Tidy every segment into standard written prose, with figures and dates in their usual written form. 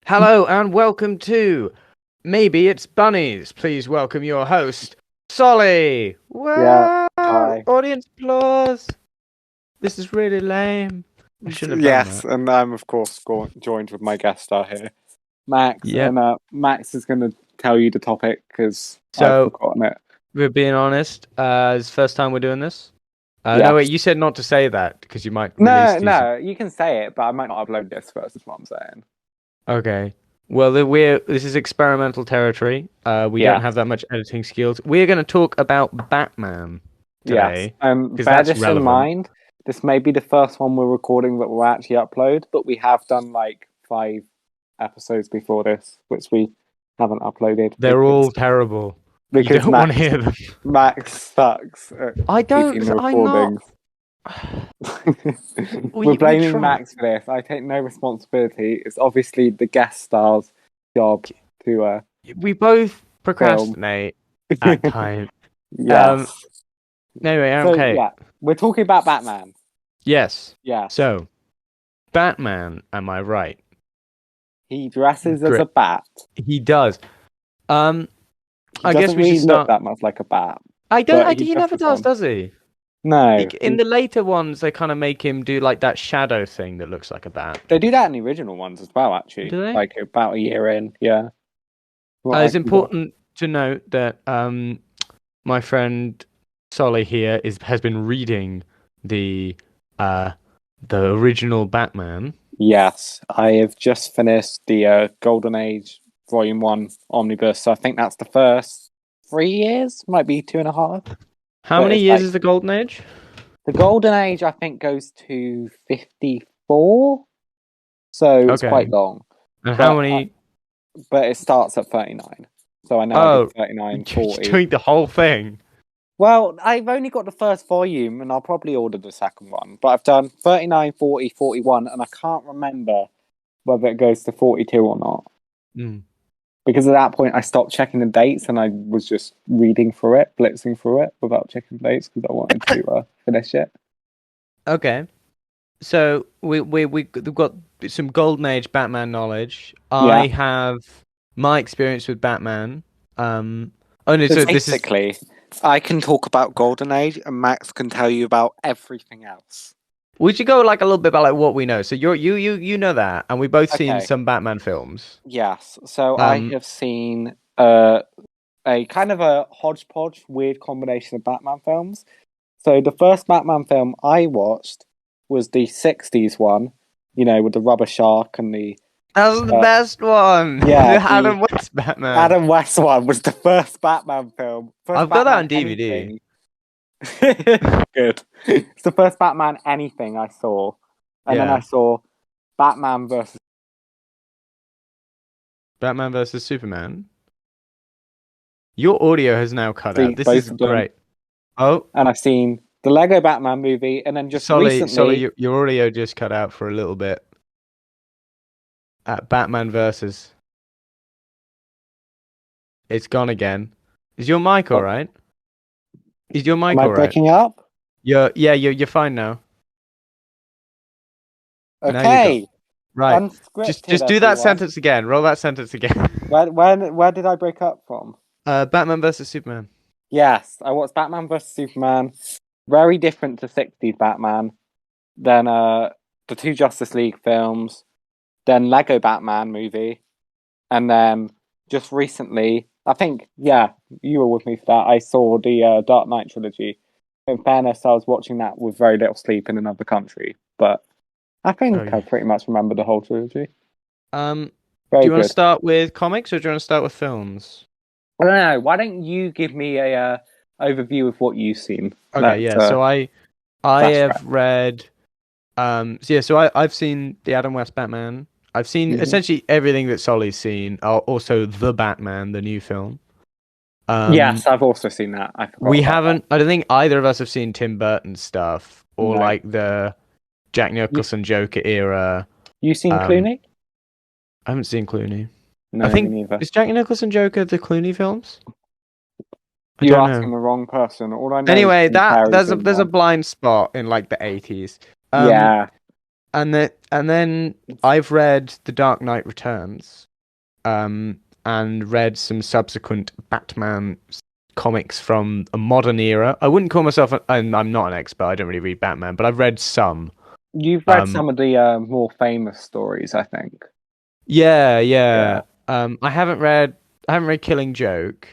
Hello and welcome to Maybe It's Bunnies. Please welcome your host, Solly. Yeah, Wow! hi. Audience applause. This is really lame. I shouldn't have done Yes, that. and I'm of course joined with my guest star here, Max, Yep. and Max is going to tell you the topic because I've So forgotten it. we're being honest. It's the first time we're doing this. No, wait. Yes. You said not to say that because you might release No, these. no, you can say it, but I might not upload this first. Is what I'm saying. Okay. Well, this is experimental territory. We don't Yes, have that much editing skills. We're going to talk about Batman yes. today because Bear that's this in relevant. mind. This may be the first one we're recording that we'll actually upload, but we have done like 5 episodes before this, which we haven't uploaded They're all terrible. You because don't want to Max hear them. Max sucks at I don't, keeping 'cause the I'm not. recordings. We're We blaming try. Max for this. I take no responsibility. It's obviously the guest star's job to We both film. procrastinate at times. Um. Yes. Anyway, So okay. yeah, we're talking about Batman. Yes. Yes. So, Batman. Am I right? He dresses as a Great. bat. He does. Um. He I guess doesn't we should really look start. that much like a bat, I don't. but he He never dresses does, one. does he? No, In the later ones, they kind of make him do like that shadow thing that looks like a bat. they do that in the original ones as well, actually. Do they? Like about a year in, yeah. What I It's can go. important to note that my friend Solly here has been reading the uh the original Batman. Yes, I have just finished the Golden Age Volume 1 Omnibus, so I think that's the first 3 years, might be 2.5. How But many it's years like is the Golden Age? the Golden Age, I think, goes to 54, so it's quite Okay. long. And how But many? but it starts at 39, so I know I did Oh, 39, you're 40. doing the whole thing. Well, I've only got the first volume, and I'll probably order the second one. But I've done 39, 40, 41, and I can't remember whether it goes to 42 or not. Mm. Because at that point I stopped checking the dates and I was just reading through it, blitzing through it without checking the dates because I wanted to finish it. Okay. So we've got some Golden Age Batman knowledge. Yeah. I have my experience with Batman. Oh no, So so this is. basically, I can talk about Golden Age and Max can tell you about everything else. We should go like a little bit about like what we know. So you know that, and we both seen Okay. some Batman films. Yes. So I Um, have seen a kind of a hodgepodge, weird combination of Batman films. So the first Batman film I watched was the 60s one, with the rubber shark and the that was the uh, best one. yeah, The the Adam West Batman. Adam West one was the first Batman film. First I've got that Batman on DVD. anything. Good. It's the first Batman anything I saw. And then I Yeah, saw Batman versus Batman versus Superman. Your audio has now cut out. seen This both is of them. great. Oh, And I've seen the Lego Batman movie. And then just Solly, recently, your audio just cut out for a little bit. At Batman versus, it's gone again. Is your mic all oh, right? Is your am mic I all right? breaking up? You're fine now. Now you're good. Okay. Right. Unscripted, Just do that everyone. sentence again. Roll that sentence again. Where did I break up from? Batman versus Superman. Yes, I watched Batman vs Superman. Very different to 60s Batman. Then the two Justice League films. Then Lego Batman movie. And then just recently, I think, yeah, you were with me for that. I saw the Dark Knight trilogy. In fairness, I was watching that with very little sleep in another country. But I Oh, think I yeah. pretty much remember the whole trilogy. Do Very you want to good. start with comics or do you want to start with films? I don't know. Why don't you give me a overview of what you've seen? Okay, Let's yeah. So I fast have track. read I've seen the Adam West Batman. I've seen Mhm. essentially everything that Solly's seen. Also the Batman, the new film. Um Yes, I've also seen that. I forgot we about that. haven't I don't think either of us have seen Tim Burton stuff or No. like the Jack You, Nicholson Joker era. you seen Um Clooney? I haven't seen Clooney. I No, me think neither. is Jack Nicholson Joker the Clooney films? I You're don't know. asking the wrong person. All I know is Anyway, Jim that Carrey's in there's a one. blind spot in like the 80s. Um Yeah. and then I've read The Dark Knight Returns, and read some subsequent Batman comics from a modern era. I wouldn't call myself, and I'm not an expert. I don't really read Batman, but I've read some. You've read Um, some of the more famous stories, I think. yeah, yeah. Yeah. I haven't read Killing Joke,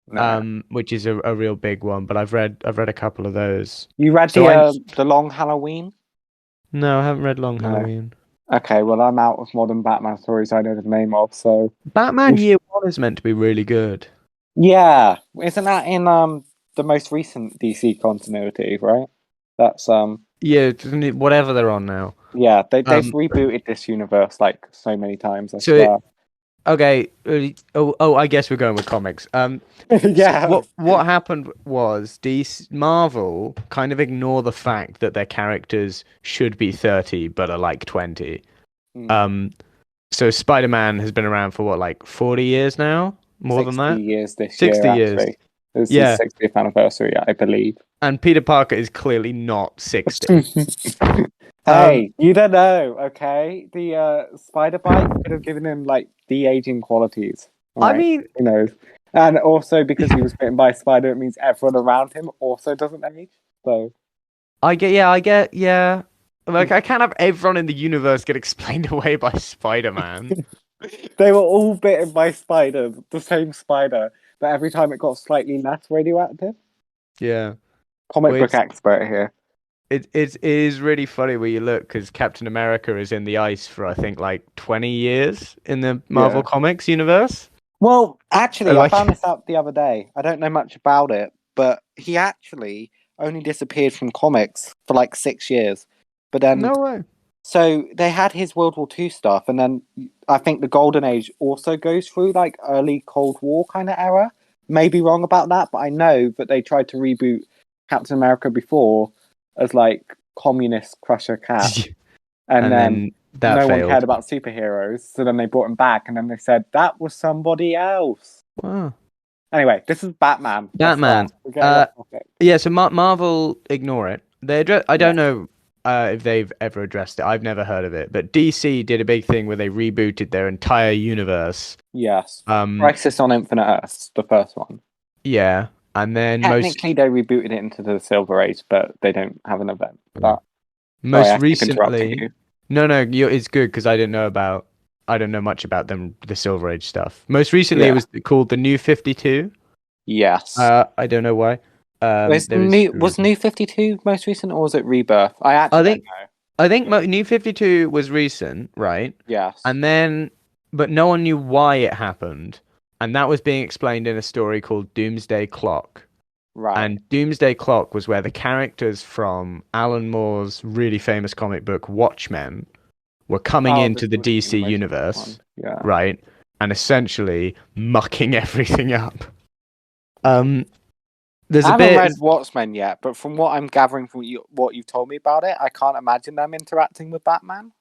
No. which is a real big one, but I've read a couple of those. You read So I the Long Halloween? No, I haven't read Long No. Halloween. Okay, well I'm out of modern Batman stories I know the name of, so Batman if Year One is meant to be really good. yeah. Isn't that in the most recent DC continuity, right? That's Yeah, whatever they're on now. yeah, they've Um, rebooted this universe like so many times, I so swear. okay. I guess we're going with comics. So Yeah. what happened was DC Marvel kind of ignore the fact that their characters should be 30 but are like 20. Mm. Um, so Spider-Man has been around for what, like 40 years now? More than 60 that? years this year, 60 years. actually. This is Yeah. 60th anniversary, I believe. And Peter Parker is clearly not 60. Um, Hey, you don't know, okay? The spider bite could have given him like de-aging qualities. All I right, mean, who knows? And also because he was bitten by a spider, it means everyone around him also doesn't age. So yeah. Like, I can't have everyone in the universe get explained away by Spider-Man. they were all bitten by spiders, the same spider, but every time it got slightly less radioactive. Yeah. Comic Well, book expert here. it is really funny where you look because Captain America is in the ice for I think like 20 years in the Marvel Yeah. Comics universe. Well, actually, I Like, found this out the other day. I don't know much about it, but he actually only disappeared from comics for like 6 years. But then, no way. so they had his World War II stuff, and then I think the Golden Age also goes through like early Cold War kind of era. Maybe wrong about that, but I know that they tried to reboot Captain America before as like communist Crusher Cap, and And then then that no one cared failed. about superheroes, so then they brought him back, and then they said that was somebody else. Wow. Anyway, this is Batman. Let's Batman. start. We're getting off topic. Yeah, so Marvel ignore it. I Yeah. don't know if they've ever addressed it. I've never heard of it. But DC did a big thing where they rebooted their entire universe. Yes. Um, Crisis on Infinite Earths, the first one. yeah, and then Technically, they rebooted it into the Silver Age, but they don't have an event. But sorry, most I keep interrupting recently, you. no, it's good because I don't know much about them, the Silver Age stuff. Most recently, it Yeah. was called the New 52. Yes. I don't know why. There was a Was reason. New 52 most recent, or was it Rebirth? I I actually don't think know. I think New 52 was recent, right? Yes. And then, but no one knew why it happened. And that was being explained in a story called Doomsday Clock. Right. And Doomsday Clock was where the characters from Alan Moore's really famous comic book Watchmen were coming Oh, into this the would have been DC the most recent one. universe, Yeah. right? And essentially mucking everything up. Um, there's I a haven't bit. read Watchmen yet, but from what I'm gathering from what you've told me about it, I can't imagine them interacting with Batman.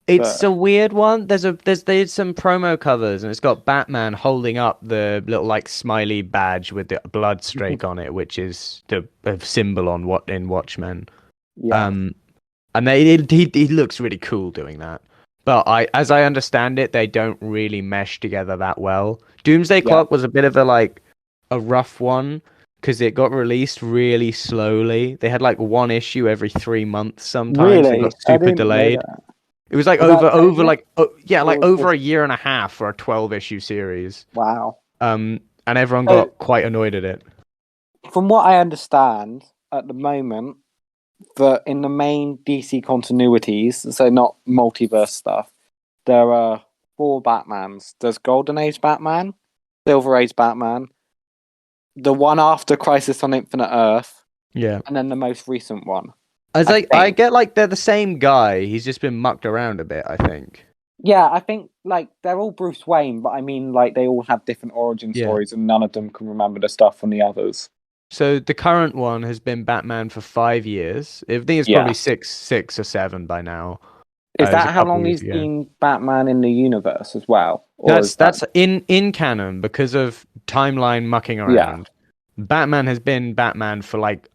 It's But a weird one. There's some promo covers and it's got Batman holding up the little like smiley badge with the blood streak on it, which is the a symbol on what in Watchmen. yeah, Um, and he looks really cool doing that. But as I understand it, they don't really mesh together that well. Doomsday yeah, Clock was a bit of a rough one because it got released really slowly. They had like one issue every 3 months sometimes. They got really, I super didn't know delayed. that. It was like Was that over David like yeah, like or was over this? a year and a half for a 12 issue series. Wow. And everyone So, got quite annoyed at it. from what I understand at the moment, that in the main DC continuities, so not multiverse stuff, there are four Batmans. There's Golden Age Batman, Silver Age Batman, the one after Crisis on Infinite Earth, Yeah. and then the most recent one. As I I think. get like they're the same guy. He's just been mucked around a bit, I think. Yeah, I think like they're all Bruce Wayne, but I mean like they all have different origin Yeah. stories, and none of them can remember the stuff from the others. So the current one has been Batman for 5 years. I think it's Yeah, probably six or seven by now. is It was a that how couple long of years he's ago. been Batman in the universe as well, or is that? That's in canon because of timeline mucking Yeah, around. Batman has been Batman for like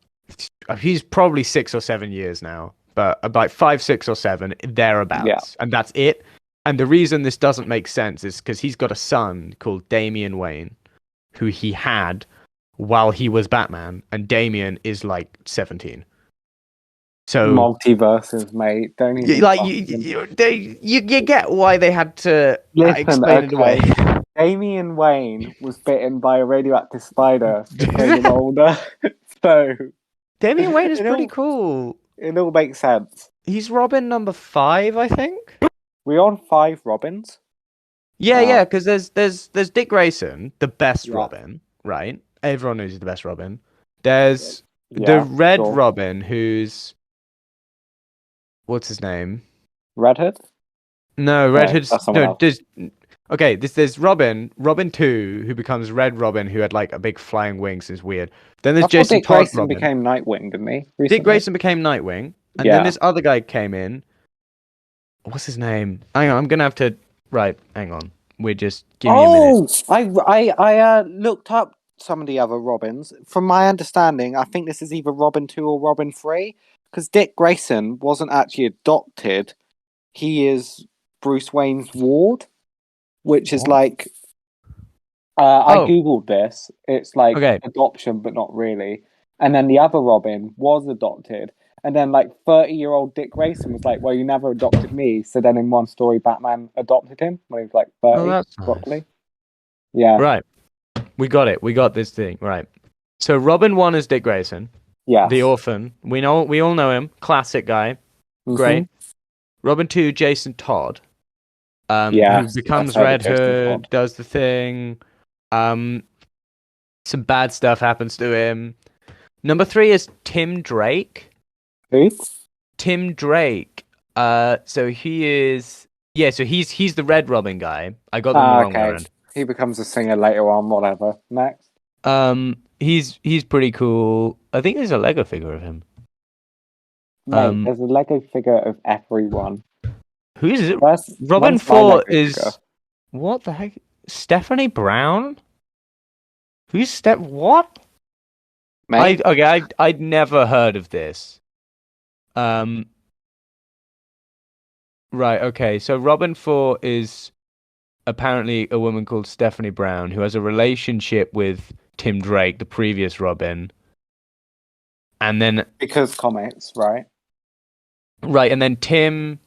he's probably 6 or 7 years now, but about 5, 6, or 7 Yeah. thereabouts, and that's it. And the reason this doesn't make sense is because he's got a son called Damian Wayne, who he had while he was Batman, and Damian is like 17. So Multiverses, mate. Don't even like fucking... you get why they had to Listen, explain it away. okay. Damian Wayne was bitten by a radioactive spider that made him older. So Damian Wayne is it pretty all cool. it all makes sense. He's Robin number 5, I think. We're on 5 Robins. Yeah, because there's Dick Grayson, the best Yeah. Robin, right? Everyone knows he's the best Robin. There's the Yeah, Red sure. Robin, who's what's his name? Red Hood? No, Red No, Hood's that's someone no. else. There's Robin 2, who becomes Red Robin, who had like a big flying wings. Is weird. Then there's I thought Jason Dick Todd Grayson Robin. became Nightwing, didn't he? Dick Recently? Grayson became Nightwing, and then Yeah. this other guy came in. What's his name? Hang on, I'm gonna have to. Right, hang on. We're just give me a minute. I looked up some of the other Robins. From my understanding, I think this is either Robin 2 or Robin 3, because Dick Grayson wasn't actually adopted. He is Bruce Wayne's ward, which is What? like... I Oh. googled this. It's like Okay. adoption, but not really. And then the other Robin was adopted. And then like 30-year-old Dick Grayson was like, well, you never adopted me. So then in one story, Batman adopted him when he was like 30, Oh, that's properly. nice. Yeah. Right. We got it. We got this thing. Right. So Robin 1 is Dick Grayson, Yes. the orphan. We all know him. Classic guy. Mhm. Great. Robin 2, Jason Todd. Yes, Who becomes I've heard Red of Jason Hood, Todd. does the thing. Some bad stuff happens to him. Number 3 is Tim Drake. Who? Tim Drake. So he is. Yeah, so he's the Red Robin guy. I got them the wrong way Okay. around. He becomes a singer later on, whatever. Next. He's pretty cool. I think there's a Lego figure of him. Mate, there's a Lego figure of everyone. Who is it? Where's Robin my 4 Lego is figure? what the heck? Stephanie Brown? Who's what? Mate? I'd never heard of this. Right, okay. So Robin 4 is apparently a woman called Stephanie Brown who has a relationship with Tim Drake, the previous Robin. And then Because comics, right? right, and then Tim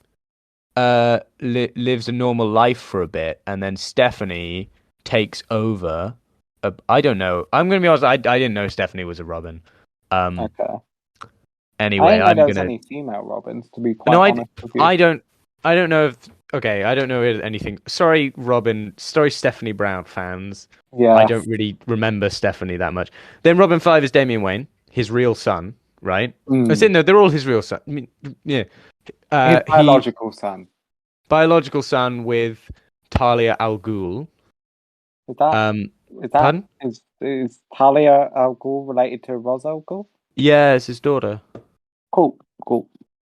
lives a normal life for a bit, and then Stephanie takes over. I don't know. I'm gonna be honest. I didn't know Stephanie was a Robin. Okay. Anyway, I didn't know there I'm was gonna. any female Robins, to be quite No, honest with you. I don't. I don't know if. Okay, I don't know anything. Sorry, Robin. Sorry, Stephanie Brown fans. Yeah. I don't really remember Stephanie that much. Then Robin 5 is Damian Wayne, his real son, right? I said no. They're all his real son. I mean, yeah. His biological son. Biological son with Talia al Ghul. Pardon? Is Talia al Ghul related to Ra's al Ghul? Yeah, it's his daughter. Cool.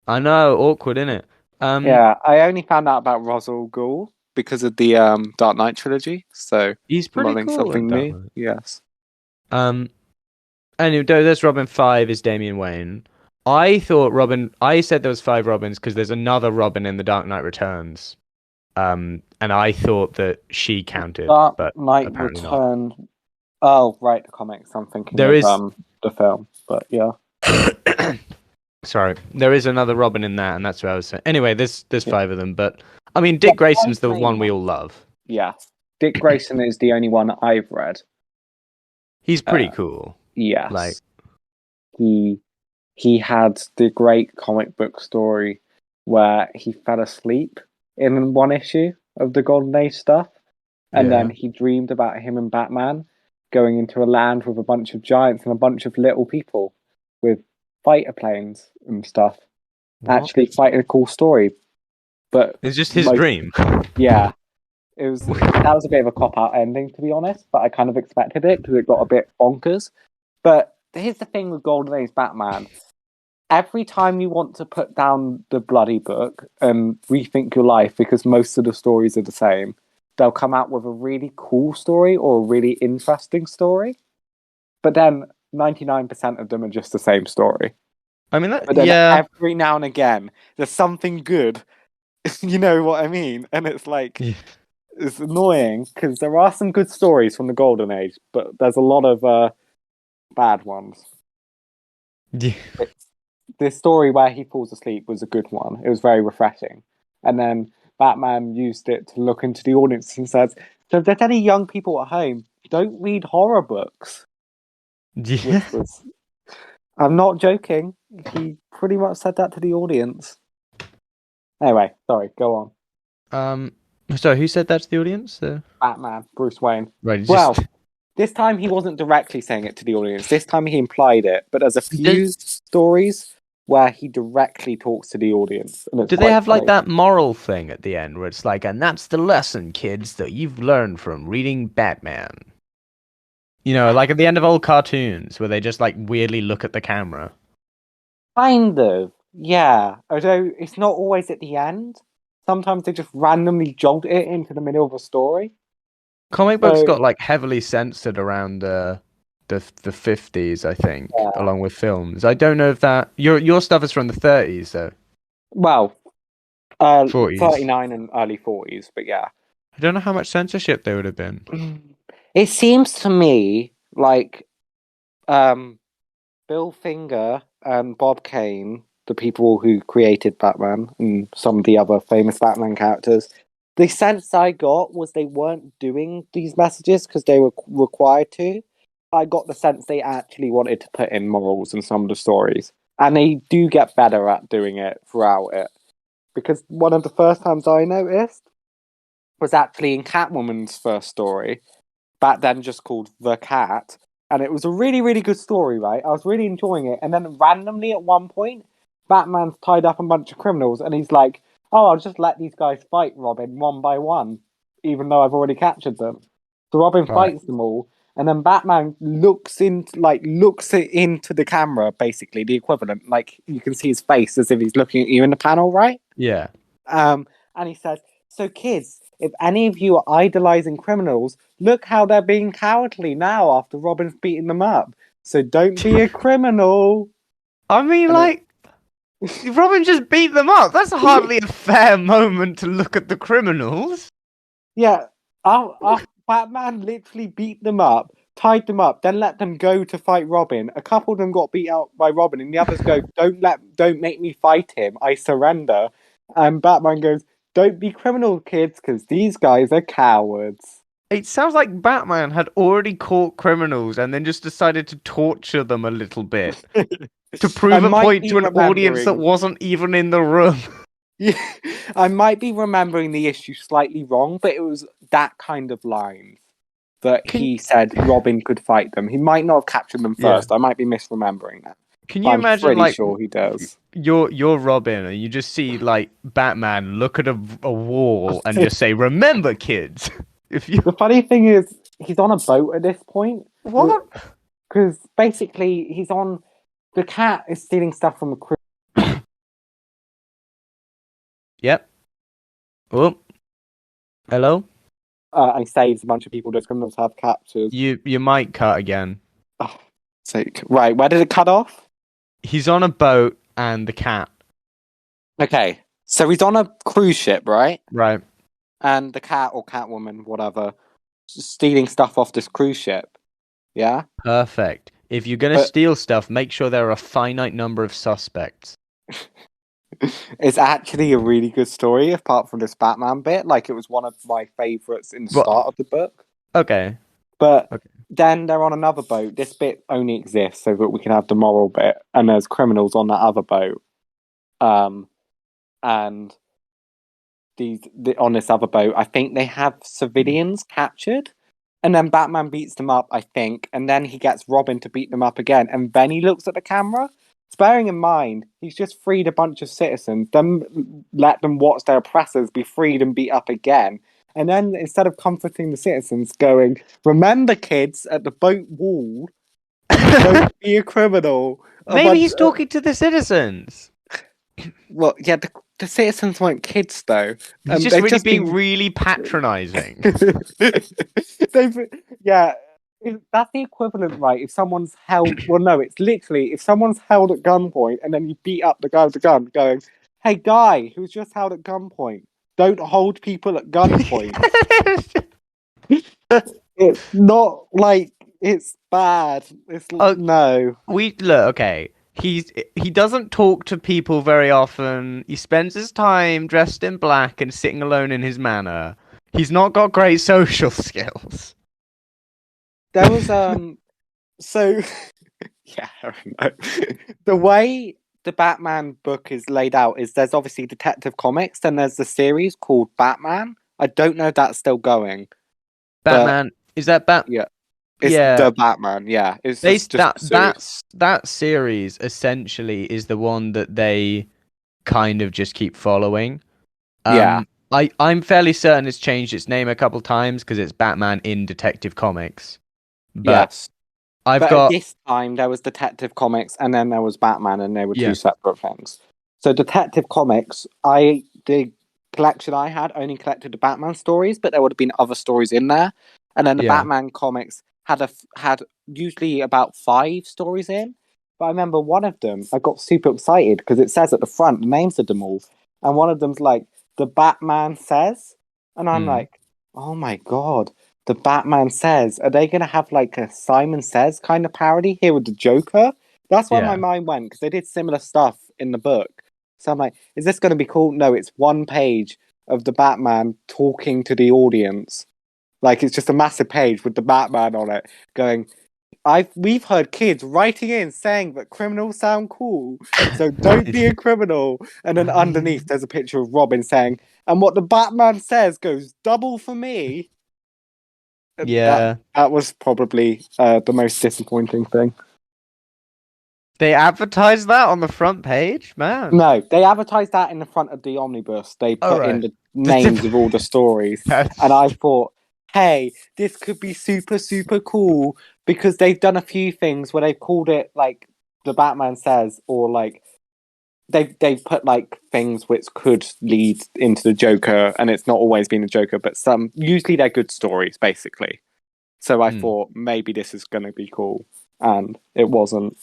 I know, awkward, innit? Yeah, I only found out about Ra's al Ghul because of the Dark Knight trilogy. So He's pretty learning cool. something in new. Dark Knight. Yes. Anyway, there's Robin 5 is Damian Wayne. I said there was 5 Robins because there's another Robin in The Dark Knight Returns. And I thought that she counted, Dark but Knight apparently not. Return. Oh, right, the comics. I'm thinking There of is- the film, but yeah. Sorry, there is another Robin in that, and that's what I was saying. Anyway, there's Yeah. 5 of them, but I mean, Dick Yeah, Grayson's the five one we main all love. Yeah. Dick Grayson is the only one I've read. He's pretty cool. Yes. Like he had the great comic book story where he fell asleep in one issue of the Golden Age stuff, and then he dreamed about him and Batman going into a land with a bunch of giants and a bunch of little people with fighter planes and stuff. What? Actually, quite a cool story. But It's just his dream. yeah, that was a bit of a cop-out ending, to be honest, but I kind of expected it because it got a bit bonkers. But here's the thing with Golden Age Batman. Every time you want to put down the bloody book and rethink your life, because most of the stories are the same, they'll come out with a really cool story or a really interesting story. But then 99% of them are just the same story. I mean, But then yeah. every now and again, there's something good. You know what I mean? And it's like, Yeah. it's annoying because there are some good stories from the Golden Age, but there's a lot of bad ones. Yeah. It's, this story where he falls asleep was a good one. It was very refreshing. And then Batman used it to look into the audience and says, "So if there's any young people at home, don't read horror books." Yeah. Which was, I'm not joking. He pretty much said that to the audience. Anyway, sorry, go on. Um. So who said that to the audience? Batman, Bruce Wayne. Right. Well, Just this time he wasn't directly saying it to the audience. This time he implied it, but there's a do, few stories where he directly talks to the audience, and it's do they quite have like funny. that moral thing at the end where it's like, and that's the lesson, kids, that you've learned from reading Batman. You know, like at the end of old cartoons where they just like weirdly look at the camera. Kind of, yeah. Although it's not always at the end. Sometimes they just randomly jolt it into the middle of a story. Comic books So got like heavily censored around the 50s, I think, yeah. along with films. I don't know if that your stuff is from the 30s though. Well, 40s. 39 and early 40s, but yeah. I don't know how much censorship there would have been. It seems to me like um Bill Finger and Bob Kane, the people who created Batman and some of the other famous Batman characters, the sense I got was they weren't doing these messages because they were required to. I got the sense they actually wanted to put in morals in some of the stories. And they do get better at doing it throughout it. Because one of the first times I noticed was actually in Catwoman's first story, back then just called The Cat. And it was a really, really good story, right? I was really enjoying it. And then randomly at one point, Batman's tied up a bunch of criminals and he's like, "Oh, I'll just let these guys fight Robin one by one, even though I've already captured them." So Robin Right. fights them all, and then Batman looks into the camera, basically, the equivalent. Like you can see his face as if he's looking at you in the panel, right? Yeah. And he says, "So kids, if any of you are idolizing criminals, look how they're being cowardly now after Robin's beaten them up. So don't be a criminal." I mean, And it, like, Robin just beat them up. That's hardly a fair moment to look at the criminals. yeah, our Batman literally beat them up, tied them up, then let them go to fight Robin. A couple of them got beat out by Robin, and the others go, don't make me fight him. I surrender." And Batman goes, "Don't be criminal, kids, because these guys are cowards." It sounds like Batman had already caught criminals and then just decided to torture them a little bit to I prove a might point be to an audience that remembering. wasn't even in the room. Yeah, I might be remembering the issue slightly wrong, but it was that kind of line that Can he said Robin could fight them. He might not have captured them yeah. first. I might be misremembering that, Can but you I'm imagine pretty like sure he does. you're Robin and you just see like Batman look at a wall and just say, "Remember, kids." If you The funny thing is, he's on a boat at this point, what? because basically he's on. The cat is stealing stuff from the crew. Yep. Oh, hello. And saves a bunch of people those criminals have captured. You might cut again. Oh, sake. Right, where did it cut off? He's on a boat and the cat. Okay, so he's on a cruise ship, right? Right. And the cat or Catwoman, whatever, stealing stuff off this cruise ship. Yeah, Perfect. If you're gonna but steal stuff, make sure there are a finite number of suspects. it's actually a really good story. Apart from this Batman bit, like it was one of my favorites in the But start of the book. okay. But Okay. then they're on another boat. This bit only exists so that we can have the moral bit, and there's criminals on that other boat. And on this other boat, I think they have civilians captured, and then Batman beats them up, I think, and then he gets Robin to beat them up again, and then he looks at the camera. Bearing in mind, he's just freed a bunch of citizens, then let them watch their oppressors be freed and beat up again. And then instead of comforting the citizens, going, "Remember, kids, at the boat wall, don't be a criminal." A Maybe bunch, he's talking to the citizens. well, yeah, the citizens weren't kids though. He's just They've really just being been really patronizing. they've, yeah. That's the equivalent, right? If someone's held, well, no, it's literally if someone's held at gunpoint and then you beat up the guy with the gun, going, "Hey, guy who's just held at gunpoint, don't hold people at gunpoint." It's not like it's bad. Oh, No. we look okay. He doesn't talk to people very often. He spends his time dressed in black and sitting alone in his manor. He's not got great social skills. There was so yeah, I don't know. The way the Batman book is laid out is there's obviously Detective Comics, then there's the series called Batman. I don't know if that's still going, but Batman, is that Bat? yeah, it's Yeah, the Batman. Yeah, it's they just that a series. that series essentially is the one that they kind of just keep following. Yeah, I'm fairly certain it's changed its name a couple times because it's Batman in Detective Comics. But yes. I've But at got this time, there was Detective Comics, and then there was Batman, and they were two yeah, separate things. So Detective Comics, the collection I had only collected the Batman stories, but there would have been other stories in there. And then the yeah, Batman comics had usually about 5 stories in. But I remember one of them, I got super excited because it says at the front the names of them all, and one of them's like the Batman says, and I'm mm, like, oh my god, the Batman Says. Are they going to have like a Simon Says kind of parody here with the Joker? That's where my yeah, mind went because they did similar stuff in the book. So I'm like, is this going to be cool? No, it's one page of the Batman talking to the audience. Like it's just a massive page with the Batman on it going, we've heard kids writing in saying that criminals sound cool, so don't be a criminal. And then underneath there's a picture of Robin saying, and what the Batman says goes double for me. And yeah. that was probably the most disappointing thing. They advertise that on the front page, man. No, they advertised that in the front of the omnibus. They All put in right. the names of all the stories, and That's I thought, hey, this could be super super cool because they've done a few things where they've called it like the Batman says, or like they've put like things which could lead into the Joker, and it's not always been the Joker, but some usually they're good stories basically. So I mm, thought maybe this is going to be cool, and it wasn't.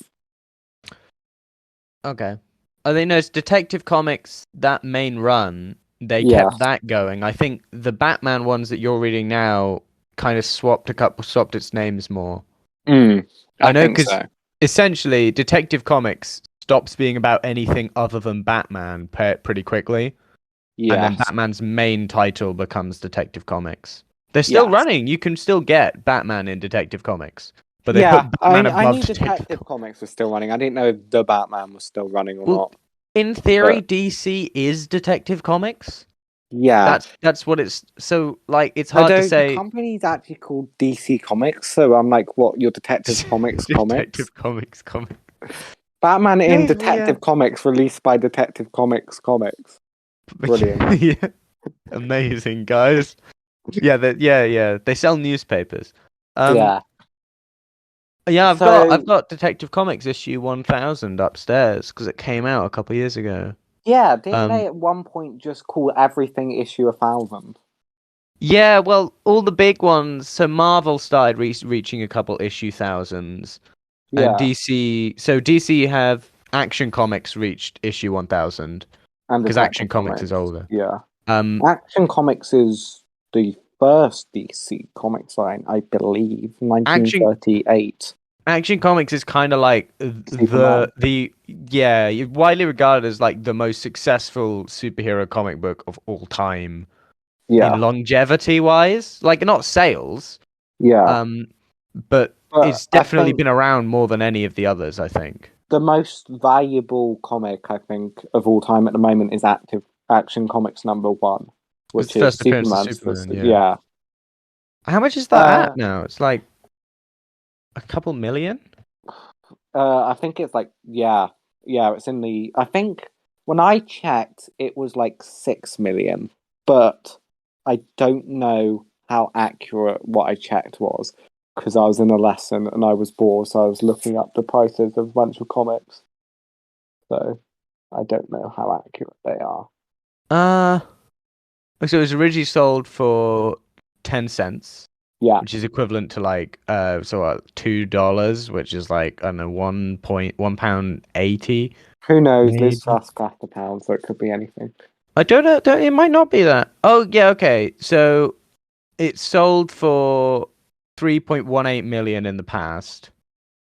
okay. I think no, it's Detective Comics, that main run, they Yeah. kept that going. I think the Batman ones that you're reading now kind of swapped its names more. I I know think because so. essentially Detective Comics stops being about anything other than Batman pretty quickly, and then Yes. Batman's main title becomes Detective Comics. They're still Yes. running. You can still get Batman in Detective Comics, but they Yeah. put Batman I above knew Detective Detective Comics. Comics was still running. I didn't know if the Batman was still running or Well, not. in theory, But DC is Detective Comics. yeah. That's what it's so like. It's hard to Although the say company's actually called DC Comics, so I'm like, what, your Detective Comics comics? Detective Comics comic. Batman in Hey, well, yeah, Detective Comics released by Detective Comics Comics. Brilliant. yeah, amazing guys. Yeah, yeah. They sell newspapers. Um, Yeah. yeah, I've So got Detective Comics issue 1000 upstairs because it came out a couple years ago. yeah, didn't Um, they at one point just call everything issue 1,000? yeah, well, all the big ones. So Marvel started reaching a couple issue thousands, and Yeah, DC have Action Comics reached issue 1000 and because Action Detective Comics is Comics. older. Yeah. Um, Action Comics is the first DC Comics line, I believe, Action 1938. Action Comics is kind of like Superman. the yeah, widely regarded as like the most successful superhero comic book of all time Yeah, in longevity wise. Like not sales, yeah. um, but But it's I definitely think been around more than any of the others, I think. the most valuable comic, I think, of all time at the moment is Action Comics #1, It's which the is first appearance of Superman's Superman, first. yeah. Yeah. How much is that Uh, at now? It's like a couple million? I think it's like, yeah, it's in the. I think when I checked, it was like 6 million, but I don't know how accurate what I checked was because I was in a lesson and I was bored, so I was looking up the prices of a bunch of comics. So I don't know how accurate they are. Uh, so it was originally sold for 10 cents. Yeah. which is equivalent to like $2, which is like, I don't know, £1.80 Who knows? Liz maybe. Truss cracked a pound, so it could be anything. I don't know. It might not be that. Oh yeah, okay. So it sold for 3.18 million in the past.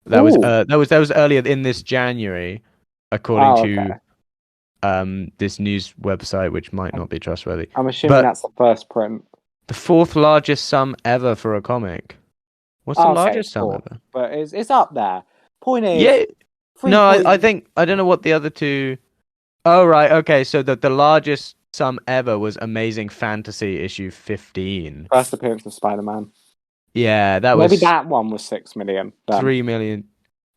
Ooh. That was earlier in this January, according Oh, to okay. this news website, which might I'm, not be trustworthy. I'm assuming But that's the first print. the fourth largest sum ever for a comic. What's the I'll say it's largest sum four, ever? but it's up there. Point is, Yeah. three No, I point. think I don't know what the other two. Oh right, okay. So the largest sum ever was Amazing Fantasy issue 15. First appearance of Spider-Man. Yeah, that Maybe was that one was 6 million then. 3 million.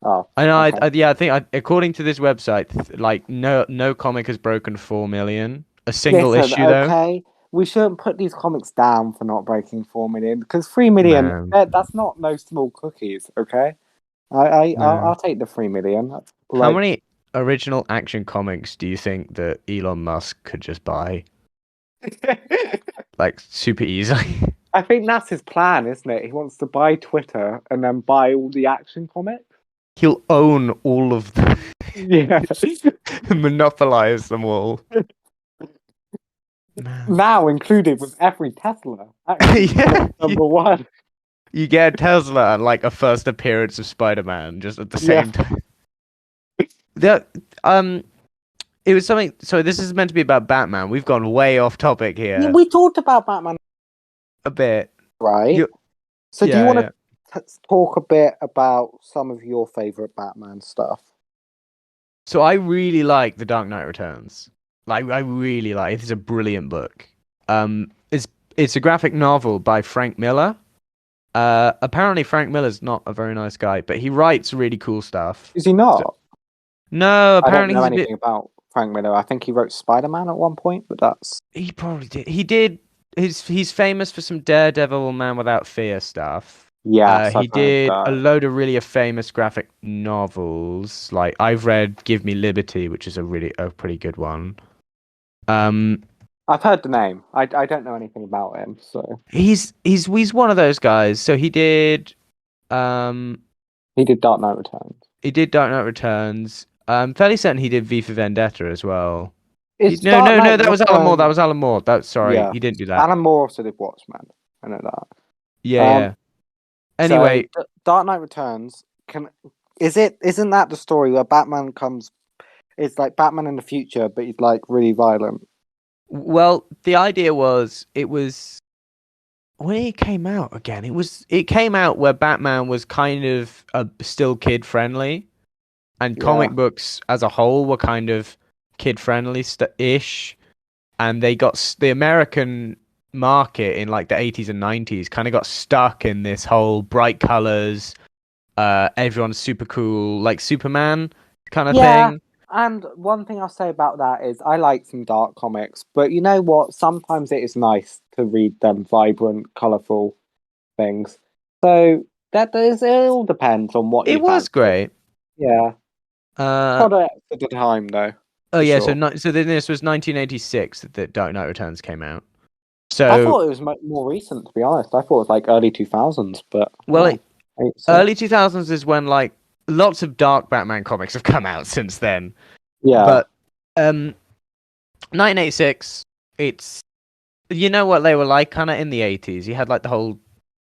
Oh, I know. okay. Yeah, I think according to this website, like no comic has broken 4 million. A single Listen, issue though. okay. We shouldn't put these comics down for not breaking 4 million because 3 million, Man, that's not no small cookies, okay? I'll no. take the 3 million. How Like, many original Action comics do you think that Elon Musk could just buy? Like super easily. I think that's his plan, isn't it? He wants to buy Twitter and then buy all the Action comics. He'll own all of them, Yeah. monopolize them all. Man. Now included with every Tesla. Action comic Yeah, #1. you get Tesla and like a first appearance of Spider-Man just at the Yeah. same time. That it was something. So this is meant to be about Batman. We've gone way off topic Yeah, here we talked about Batman, a bit. right? You, So do you yeah, want yeah. to talk a bit about some of your favorite Batman stuff? So I really like The Dark Knight Returns. Like I really like it. It's a brilliant book. It's a graphic novel by Frank Miller. Apparently Frank Miller's not a very nice guy, but he writes really cool stuff. Is he So, not? no, I don't apparently know he's a bit. anything about Frank Miller. I think he wrote Spider-Man at one point, but that's He probably did. He did. He's famous for some Daredevil, Man Without Fear stuff. yes, He I've heard did a that. load of really famous graphic novels. Like I've read Give Me Liberty, which is a pretty good one. Um, I've heard the name. I don't know anything about him, so he's one of those guys. So um he did Dark Knight Returns. he did Dark Knight Returns. I'm fairly certain he did V for Vendetta as well. It's No, Dark no, Knight no, that was Alan Moore. That Returns. was Alan Moore. Sorry, Yeah, he didn't do that. Alan Moore also did Watchmen. I know that. Yeah, Um, yeah. so Anyway, Dark Knight Returns isn't that the story where Batman comes? It's like Batman in the future, but he's like really violent. well, the idea was it was when it came out again. It came out where Batman was kind of still kid friendly, and Yeah, comic books as a whole were kind of kid friendly ish, and they got the American market in like the 80s and 90s kind of got stuck in this whole bright colors, everyone's super cool, like Superman kind of yeah. thing. And one thing I'll say about that is I like some dark comics, but you know what? Sometimes it is nice to read them vibrant, colourful things. So it all depends on what It you was fancy. great. Yeah, Uh, product at the time though, oh for yeah, so sure. no, so then this was 1986 that Dark Knight Returns came out. I So thought it was more recent, to be honest. I thought it was like early 2000s, but well, oh, early 86. 2000s is when like lots of dark Batman comics have come out since then. Yeah, But 1986, it's you know what they were like kind of in the 80s. You had like the whole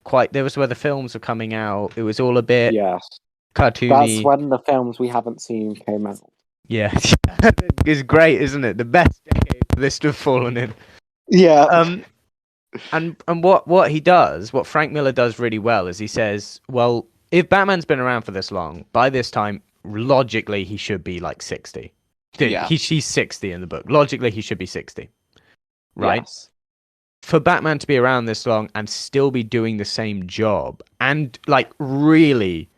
quite there was where the films were coming out. It was all a bit yes. That's cartoony. when the films we haven't seen came out. Yeah, it's great, isn't it? The best decade this to have fallen in. Yeah. Um, and what he does, what Frank Miller does really well, is he says, well, if Batman's been around for this long, by this time, logically he should be like 60. Yeah. He's 60 in the book. Logically, he should be 60, right? Yes. For Batman to be around this long and still be doing the same job, and like really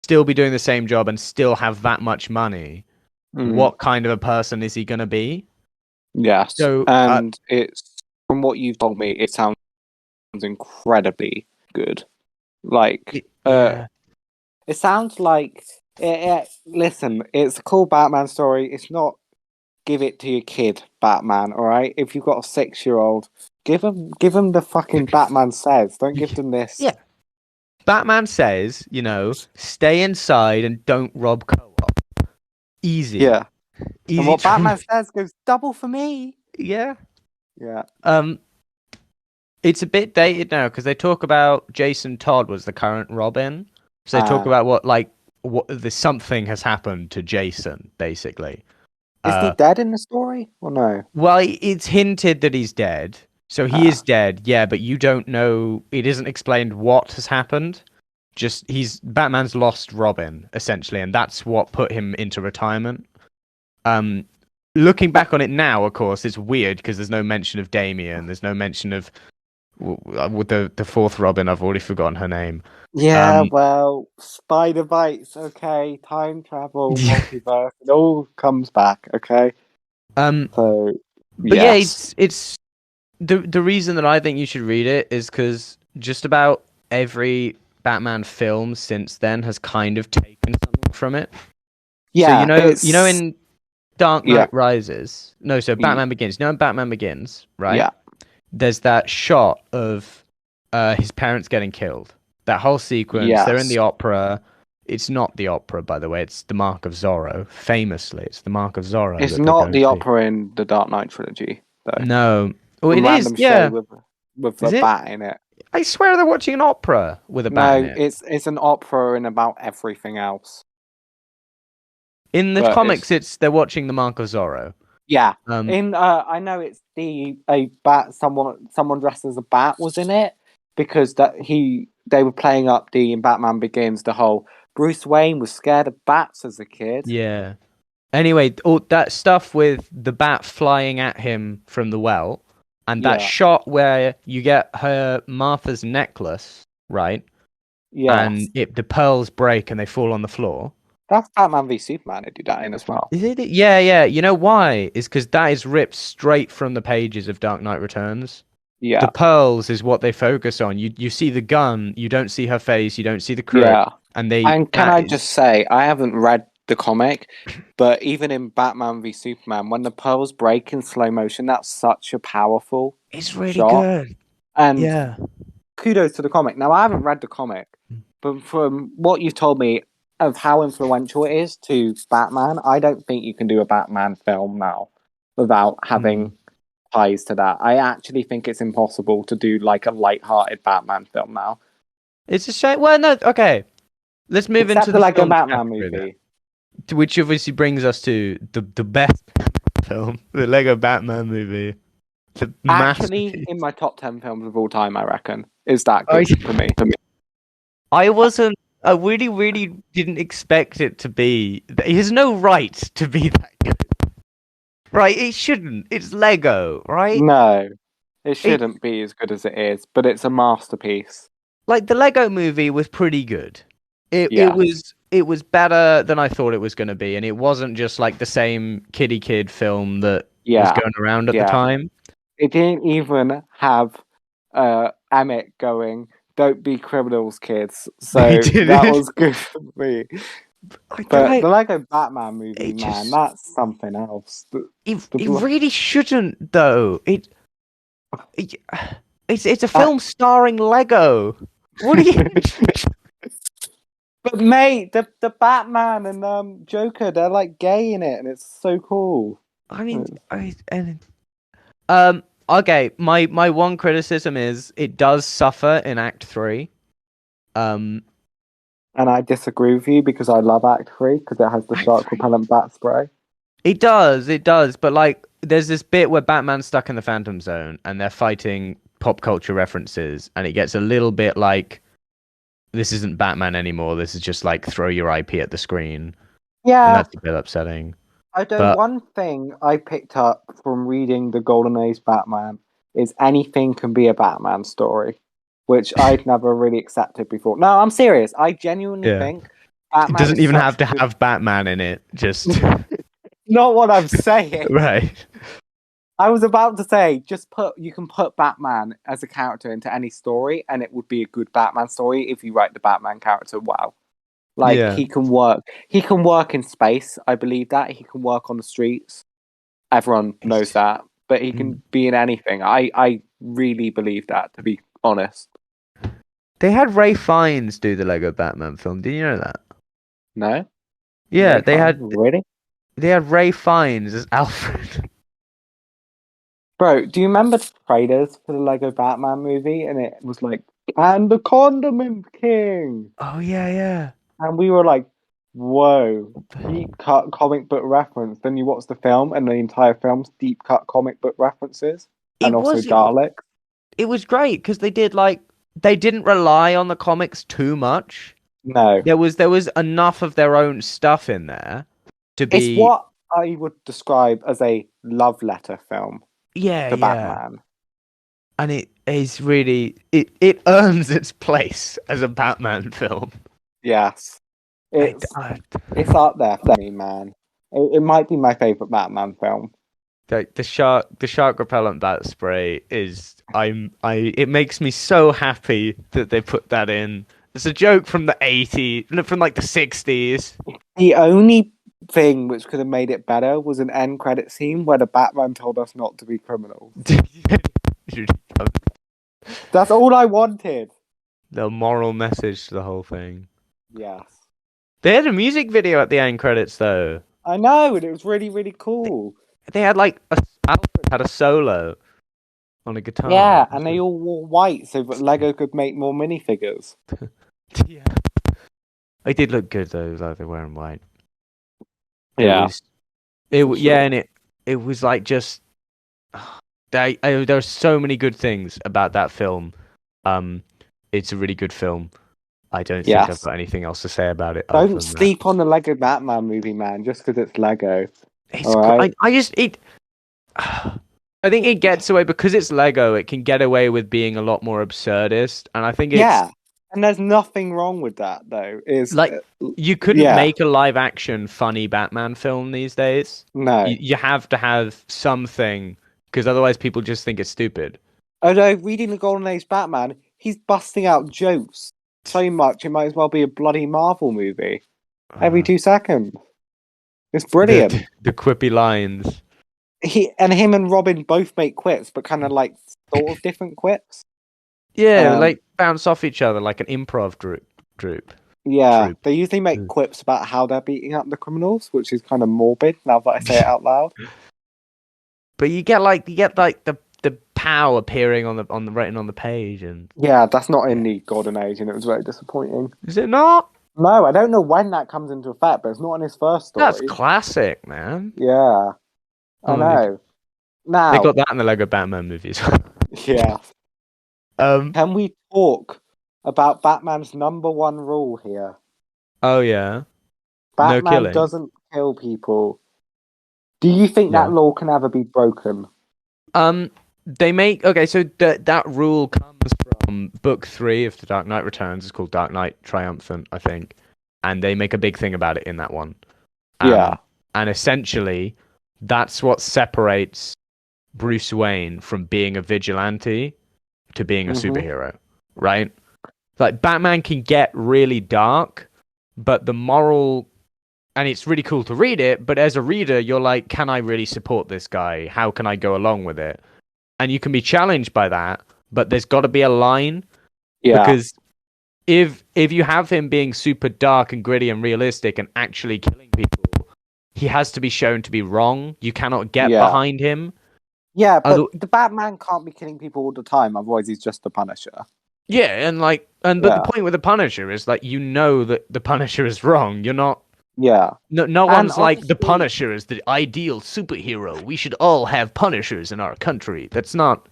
still be doing the same job and still have that much money, Mm, what kind of a person is he gonna be? yes. So, And it's from what you've told me, it sounds incredibly good. Like, yeah, it sounds like listen, it's a cool Batman story. It's not give it to your kid, Batman. All right, if you've got a 6-year-old, give them the fucking Batman Says. Don't give them this. Yeah. Batman says, stay inside and don't rob co-op. Easy. Yeah, and Easy what to Batman says goes double for me. Yeah. Yeah. It's a bit dated now because they talk about Jason Todd was the current Robin. So they talk about what the something has happened to Jason, basically. Isn't he dead in the story or no? Well, it's hinted that he's dead. So he is dead, yeah, but you don't know. It isn't explained what has happened. Just Batman's lost Robin, essentially, and that's what put him into retirement. Looking back on it now, of course, it's weird because there's no mention of Damian. There's no mention of with the fourth Robin. I've already forgotten her name. Yeah, well, spider bites, okay, time travel, multiverse, it all comes back, okay? So, but yes. yeah, it's the reason that I think you should read it is because just about every Batman film since then has kind of taken something from it. Yeah, so in Dark Knight Rises, Batman Begins. In Batman Begins, right? Yeah. There's that shot of his parents getting killed. That whole sequence, they're in the opera. It's not the opera, by the way. It's the Mark of Zorro. Famously, it's the Mark of Zorro. It's not the opera in the Dark Knight trilogy, though. No. Well, it is, yeah. With the bat in it. I swear they're watching an opera with a bat in it. No, it's an opera in about everything else. In the comics, they're watching the Mark of Zorro. Yeah. I know it's a bat. Someone dressed as a bat was in it because they were playing up in Batman Begins the whole Bruce Wayne was scared of bats as a kid. Yeah. Anyway, all that stuff with the bat flying at him from the well, and that shot where you get Martha's necklace, right? Yeah. And the pearls break and they fall on the floor. That's Batman v Superman. They do that in as well. Is it? Yeah. You know why? It's because that is ripped straight from the pages of Dark Knight Returns. Yeah. The pearls is what they focus on. You see the gun, you don't see her face, you don't see the crook. Yeah. And can I just say, I haven't read the comic, but even in Batman v Superman, when the pearls break in slow motion, that's such a powerful It's really shot. good. And kudos to the comic. Now, I haven't read the comic, but from what you've told me of how influential it is to Batman, I don't think you can do a Batman film now without having ties to that. I actually think it's impossible to do like a light-hearted Batman film now. It's a shame. Well, no, okay. Let's move into the Lego Batman movie. Then, which obviously brings us to the best film, the Lego Batman movie. Actually, in my top 10 films of all time, I reckon. Is that good for me? I really, really didn't expect it to be. He has no right to be that good. Right, it shouldn't. It's Lego, right? No, it shouldn't be as good as it is, but it's a masterpiece. Like, the Lego movie was pretty good. It was better than I thought it was going to be, and it wasn't just like the same kiddie kid film that was going around at the time. It didn't even have Emmett going, "Don't be criminals, kids." So that was good for me. But the Lego Batman movie, that's something else. It really shouldn't, though. It's a film starring Lego. What are you? But mate, the Batman and Joker, they're like gay in it, and it's so cool. I mean, okay. My one criticism is it does suffer in Act 3. And I disagree with you because I love Act 3 because it has the shark repellent bat spray. It does, but like, there's this bit where Batman's stuck in the Phantom Zone and they're fighting pop culture references, and it gets a little bit like, this isn't Batman anymore. This is just like throw your IP at the screen. Yeah, and that's a bit upsetting. One thing I picked up from reading the Golden Age Batman is anything can be a Batman story, which I'd never really accepted before. No, I'm serious. I genuinely think Batman it doesn't even have to have Batman in it. Just not what I'm saying. Right. I was about to say, you can put Batman as a character into any story, and it would be a good Batman story if you write the Batman character well. Like, he can work in space. I believe that he can work on the streets. Everyone knows that, but he Mm. can be in anything. I really believe that, to be honest. They had Ray Fiennes do the Lego Batman film. Did you know that? No, Yeah, Ray Fiennes, really, they had Ray Fiennes as Alfred. bro. Do you remember the trailers for the Lego Batman movie? And it was like, and the Condiment King, Oh yeah, yeah. and we were like, whoa, deep cut comic book reference. Then you watch the film, and the entire film's deep cut comic book references, and It also was Dalek. it was great because they didn't rely on the comics too much. No, There was enough of their own stuff in there to it's be what I would describe as a love letter film yeah, to yeah. Batman. And it is really it earns its place as a Batman film. Yes, I, it's I, it's up there for me, man. It might be my favorite Batman film. the shark repellent bat spray is I it makes me so happy that they put that in. It's a joke from the 80s, from like the 60s. The only thing which could have made it better was an end credit scene where the Batman told us not to be criminals. That's all I wanted. The moral message to the whole thing. Yes, They had a music video at the end credits though. I know, and it was really, really cool. They had like Alfred had a solo on a guitar. Yeah, and they all wore white so that Lego could make more minifigures. Yeah. They did look good though, like they're wearing white. Yeah, Yeah, and it was like just there's so many good things about that film. It's a really good film. I don't think I've yes. got anything else to say about it other Don't than sleep on the Lego Batman movie, man, just because it's Lego. that. All right. I just it. I think it gets away because it's Lego. It can get away with being a lot more absurdist, and I think it's Yeah, and there's nothing wrong with that, though. Is like you couldn't yeah. make a live action funny Batman film these days. No. You have to have something because otherwise people just think it's stupid. Although reading the Golden Age Batman, he's busting out jokes so much it might as well be a bloody Marvel movie every 2 seconds. It's brilliant. The quippy lines. Him and Robin both make quips, but kind of like sort of different quips. Yeah, like bounce off each other like an improv group. Yeah, Troop. they usually make quips about how they're beating up the criminals, which is kind of morbid now that I say it out loud. But you get like the pow appearing on the written on the page, and Yeah, that's not in the Golden Age, and it was very disappointing. is it not? No, I don't know when that comes into effect, but it's not in his first story. That's classic, man. Yeah, I know. Now They got that in the Lego Batman movies. yeah. Um. Can we talk about Batman's number one rule here? Oh yeah. Batman killing. doesn't kill people. Do you think Yeah. that law can ever be broken? They make okay. So that rule comes from book 3 of The Dark Knight Returns. It's called Dark Knight Triumphant, I think, and they make a big thing about it in that one. Yeah. And essentially, that's what separates Bruce Wayne from being a vigilante to being a superhero, right? Like Batman can get really dark, but the moral, and it's really cool to read it, but as a reader, you're like, can I really support this guy? How can I go along with it? And you can be challenged by that, but there's got to be a line. Yeah. Because if you have him being super dark and gritty and realistic and actually killing people, he has to be shown to be wrong. You cannot get behind him. Yeah, but the Batman can't be killing people all the time, otherwise he's just the Punisher. Yeah, but the point with the Punisher is like you know that the Punisher is wrong. You're not. Yeah. No one's like the Punisher is the ideal superhero. We should all have Punishers in our country. That's not.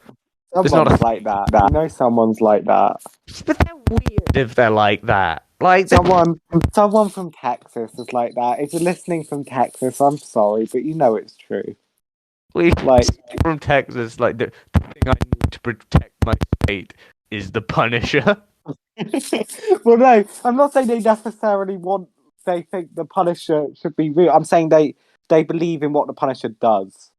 Someone's like that. You know, someone's like that. But they're weird if they're like that. Like someone from Texas is like that. If you're listening from Texas, I'm sorry, but you know it's true. Like from Texas, like the thing I need to protect my state is the Punisher. Well, no, I'm not saying they necessarily they think the Punisher should be real. I'm saying they believe in what the Punisher does.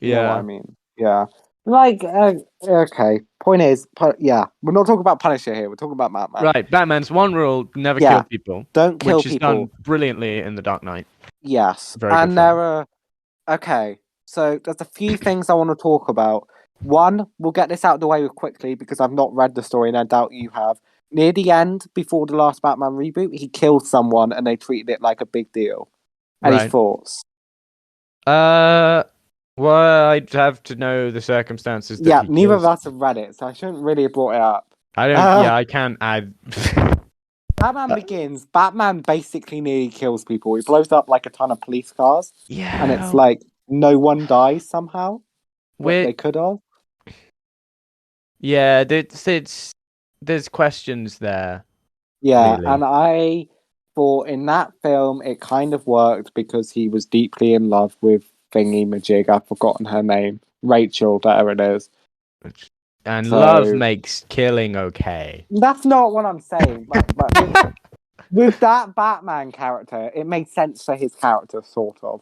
You know what I mean? Yeah. Like, okay. Point is, yeah, we're not talking about Punisher here. We're talking about Batman. Right. Batman's one rule: never kill people. Don't kill people. Which is done brilliantly in The Dark Knight. Yes. Very and there are. Okay. So there's a few things I want to talk about. One, we'll get this out of the way quickly because I've not read the story and I doubt you have. Near the end, before the last Batman reboot, he killed someone and they treated it like a big deal. Any Right. thoughts? Well, I'd have to know the circumstances that Yeah, he neither of kills. us have read it, so I shouldn't really have brought it up. I don't. Uh, Yeah, I can't add. Batman Begins, Batman basically nearly kills people. He blows up like a ton of police cars, and it's Yeah, like no one dies somehow, but we're they could have. yeah. There's questions there, Yeah, really. and I thought in that film it kind of worked because he was deeply in love with Thingy Majig. I've forgotten her name. Rachel, there it is. And love So makes killing okay. that's not what I'm saying, but with that Batman character, it made sense for his character, sort of.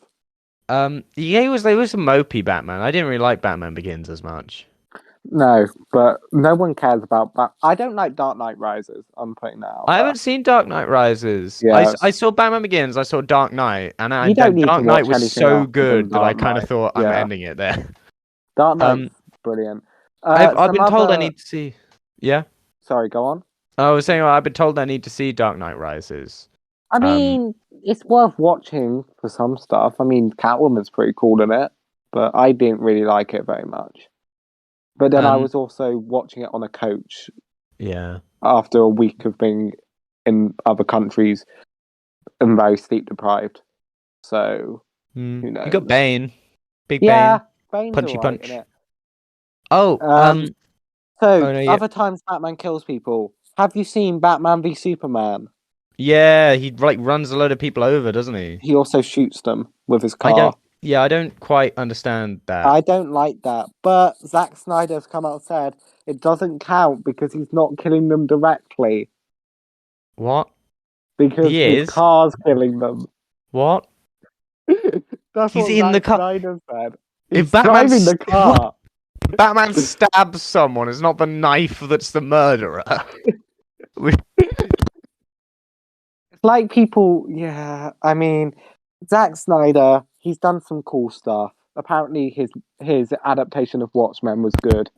Yeah, he was a mopey Batman. I didn't really like Batman Begins as much. No, but no one cares about that. I don't like Dark Knight Rises. I'm putting that out I there. haven't seen Dark Knight Rises. I Yes. saw Batman Begins. I saw Dark Knight, and You don't need to Dark Knight watch was anything so else than good that I Dark kind of Knight. thought I'm Yeah. ending it there. Dark Knight's Um, brilliant. I've Some been told I other. need to see. Yeah, Sorry, go on. I was saying I've been told I need to see Dark Knight Rises. I Um, mean, it's worth watching for some stuff. I mean, Catwoman's pretty cool in it, but I didn't really like it very much. But then I and was also watching it on a coach yeah, after a week of being in other countries and very sleep deprived. So who You got knows? Bane, Big Yeah, Bane, Bane's punchy alright in punch. it. Oh, So oh no, yeah, other times Batman kills people. Have you seen Batman v Superman? yeah, he like runs a load of people over, doesn't he? He also shoots them with his I car. don't. Yeah, I don't quite understand that. I don't like that, but Zack Snyder's come out and said it doesn't count because he's not killing them directly What? because He his is? car's killing them. What? That's He's what in the Zack car. Snyder said. If He's driving the car. Batman stabs someone, it's not the knife that's the murderer. It's like people, yeah. I mean, Zack Snyder, he's done some cool stuff. Apparently, his adaptation of Watchmen was good.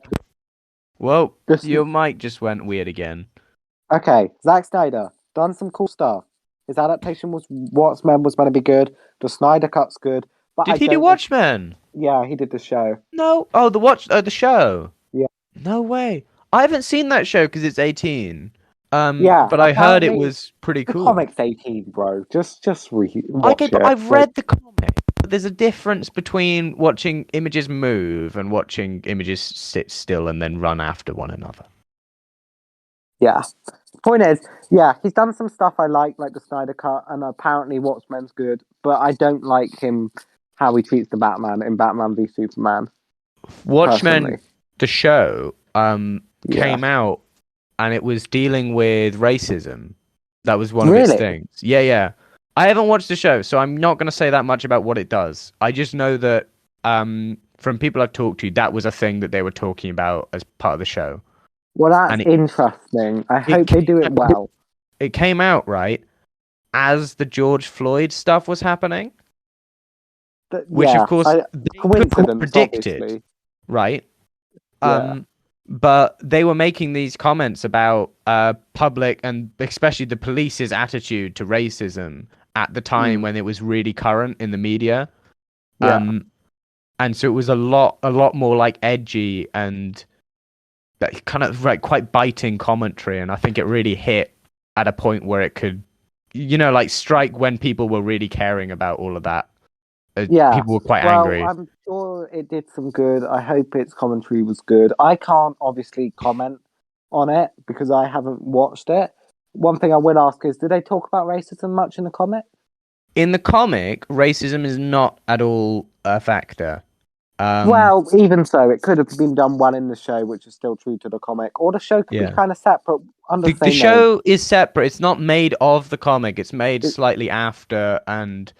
Well, Just your mic just went weird again. okay, Zack Snyder done some cool stuff. His adaptation was Watchmen was going to be good. The Snyder cut's good, but Did I he do don't know. Watchmen? Yeah, he did the show. No. Oh, the show. Yeah, No way. I haven't seen that show because it's 18. yeah. But I heard it Apparently, was pretty the cool. comic's 18, bro. Just Okay, watch but it. I've Like, read the comic. But there's a difference between watching images move and watching images sit still and then run after one another. yeah. Point is, yeah, he's done some stuff I like the Snyder cut, and apparently Watchmen's good, but I don't like him how he treats the Batman in Batman v Superman. Watchmen, Personally, the show, yeah. came out and it was dealing with racism. That was one of its Really? things. Yeah, yeah. I haven't watched the show, so I'm not going to say that much about what it does. I just know that from people I've talked to, that was a thing that they were talking about as part of the show. Well, that's And interesting. I hope they do it well. it came out, right, as the George Floyd stuff was happening, which, Yeah, of course, they could have coincidence, predicted, obviously. right? Yeah. But they were making these comments about public and especially the police's attitude to racism at the time when it was really current in the media. Yeah. And so it was a lot more like edgy and that kind of like quite biting commentary. And I think it really hit at a point where it could, like strike when people were really caring about all of that. Yeah. People were quite Well, angry. I'm sure it did some good. I hope its commentary was good. I can't obviously comment on it because I haven't watched it. One thing I would ask is, did they talk about racism much in the comic? In the comic, racism is not at all a factor. Well, even so, it could have been done well in the show, which is still true to the comic, or the show could be kind of separate under The show is separate. It's not made of the comic. It's made slightly after and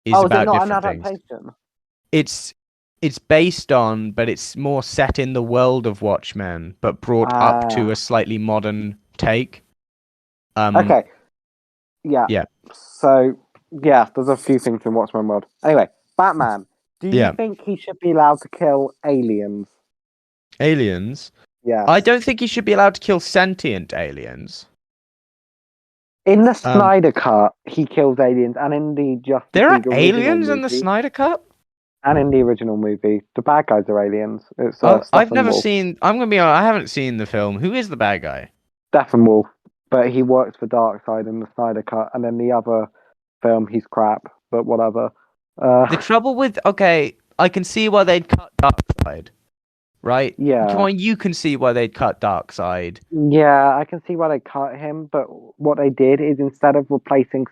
is about it not different an things. adaptation? It's based on, but it's more set in the world of Watchmen, but brought up to a slightly modern take. Okay. Yeah. Yeah. So, yeah, there's a few things in Watchmen world. Anyway, Batman. Do you Yeah, think he should be allowed to kill aliens? aliens. I Yes. don't think he should be allowed to kill sentient aliens. In the Um, Snyder Cut, he kills aliens, and in the Justice there are League original aliens in the movie, Snyder Cut. and in the original movie, the bad guys are aliens. It's I've never Steppenwolf. seen. I'm gonna be honest. I haven't seen the film. Who is the bad guy? Steppenwolf, but he works for Darkseid in the Snyder Cut, and then the other film, he's crap, but whatever. The Uh, trouble with okay, I can see why they'd cut Darkseid, right? Come yeah, on, you can see why they'd cut Darkseid. yeah, I can see why they cut him, but what they did is instead of replacing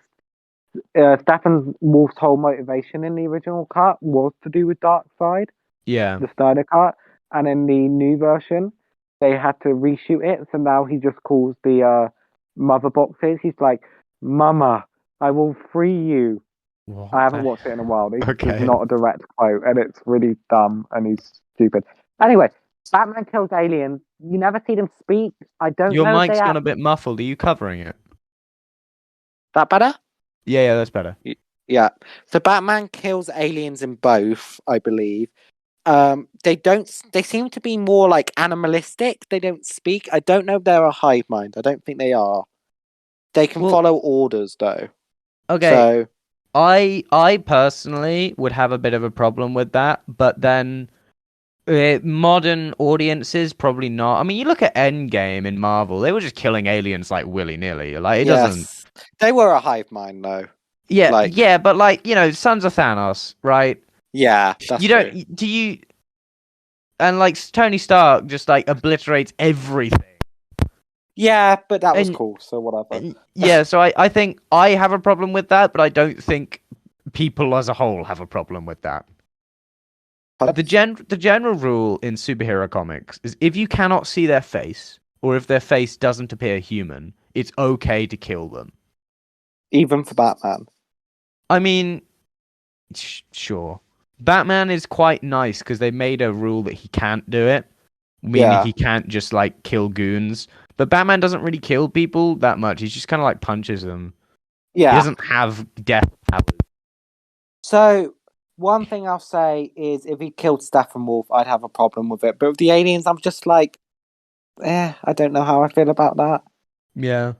Steppenwolf's whole motivation in the original cut was to do with Darkseid, Yeah. the Snyder Cut, and in the new version, they had to reshoot it. So now he just calls the mother boxes. He's like, "Mama, I will free you." What I haven't the? watched it in a while. This is Okay. not a direct quote, and it's really dumb and he's stupid. Anyway, Batman kills aliens. You never see them speak. I don't Your know if they mic's gone act. a bit muffled. Are you covering it? That better? Yeah, yeah, that's better. Yeah. So Batman kills aliens in both, I believe. They don't. They seem to be more like animalistic. They don't speak. I don't know if they're a hive mind. I don't think they are. They can Well, follow orders though. okay. So I personally would have a bit of a problem with that, but then modern audiences probably not. I mean, you look at Endgame in Marvel; they were just killing aliens like willy nilly. Like it doesn't. yes, they were a hive mind though. Yeah, Like yeah, but like Sons of Thanos, right? yeah, that's You true. don't. Do you? And like Tony Stark just like obliterates everything. Yeah, but that was And, cool. So whatever. yeah, so I think I have a problem with that, but I don't think people as a whole have a problem with that. The general rule in superhero comics is if you cannot see their face or if their face doesn't appear human, it's okay to kill them. Even for Batman. I mean, sure. Batman is quite nice because they made a rule that he can't do it, meaning Yeah. he can't just like kill goons. But Batman doesn't really kill people that much. He's just kind of like punches them. He Yeah. doesn't have death powers. So one thing I'll say is if he killed Steppenwolf, I'd have a problem with it. But with the aliens, I'm just like, I don't know how I feel about that. Yeah.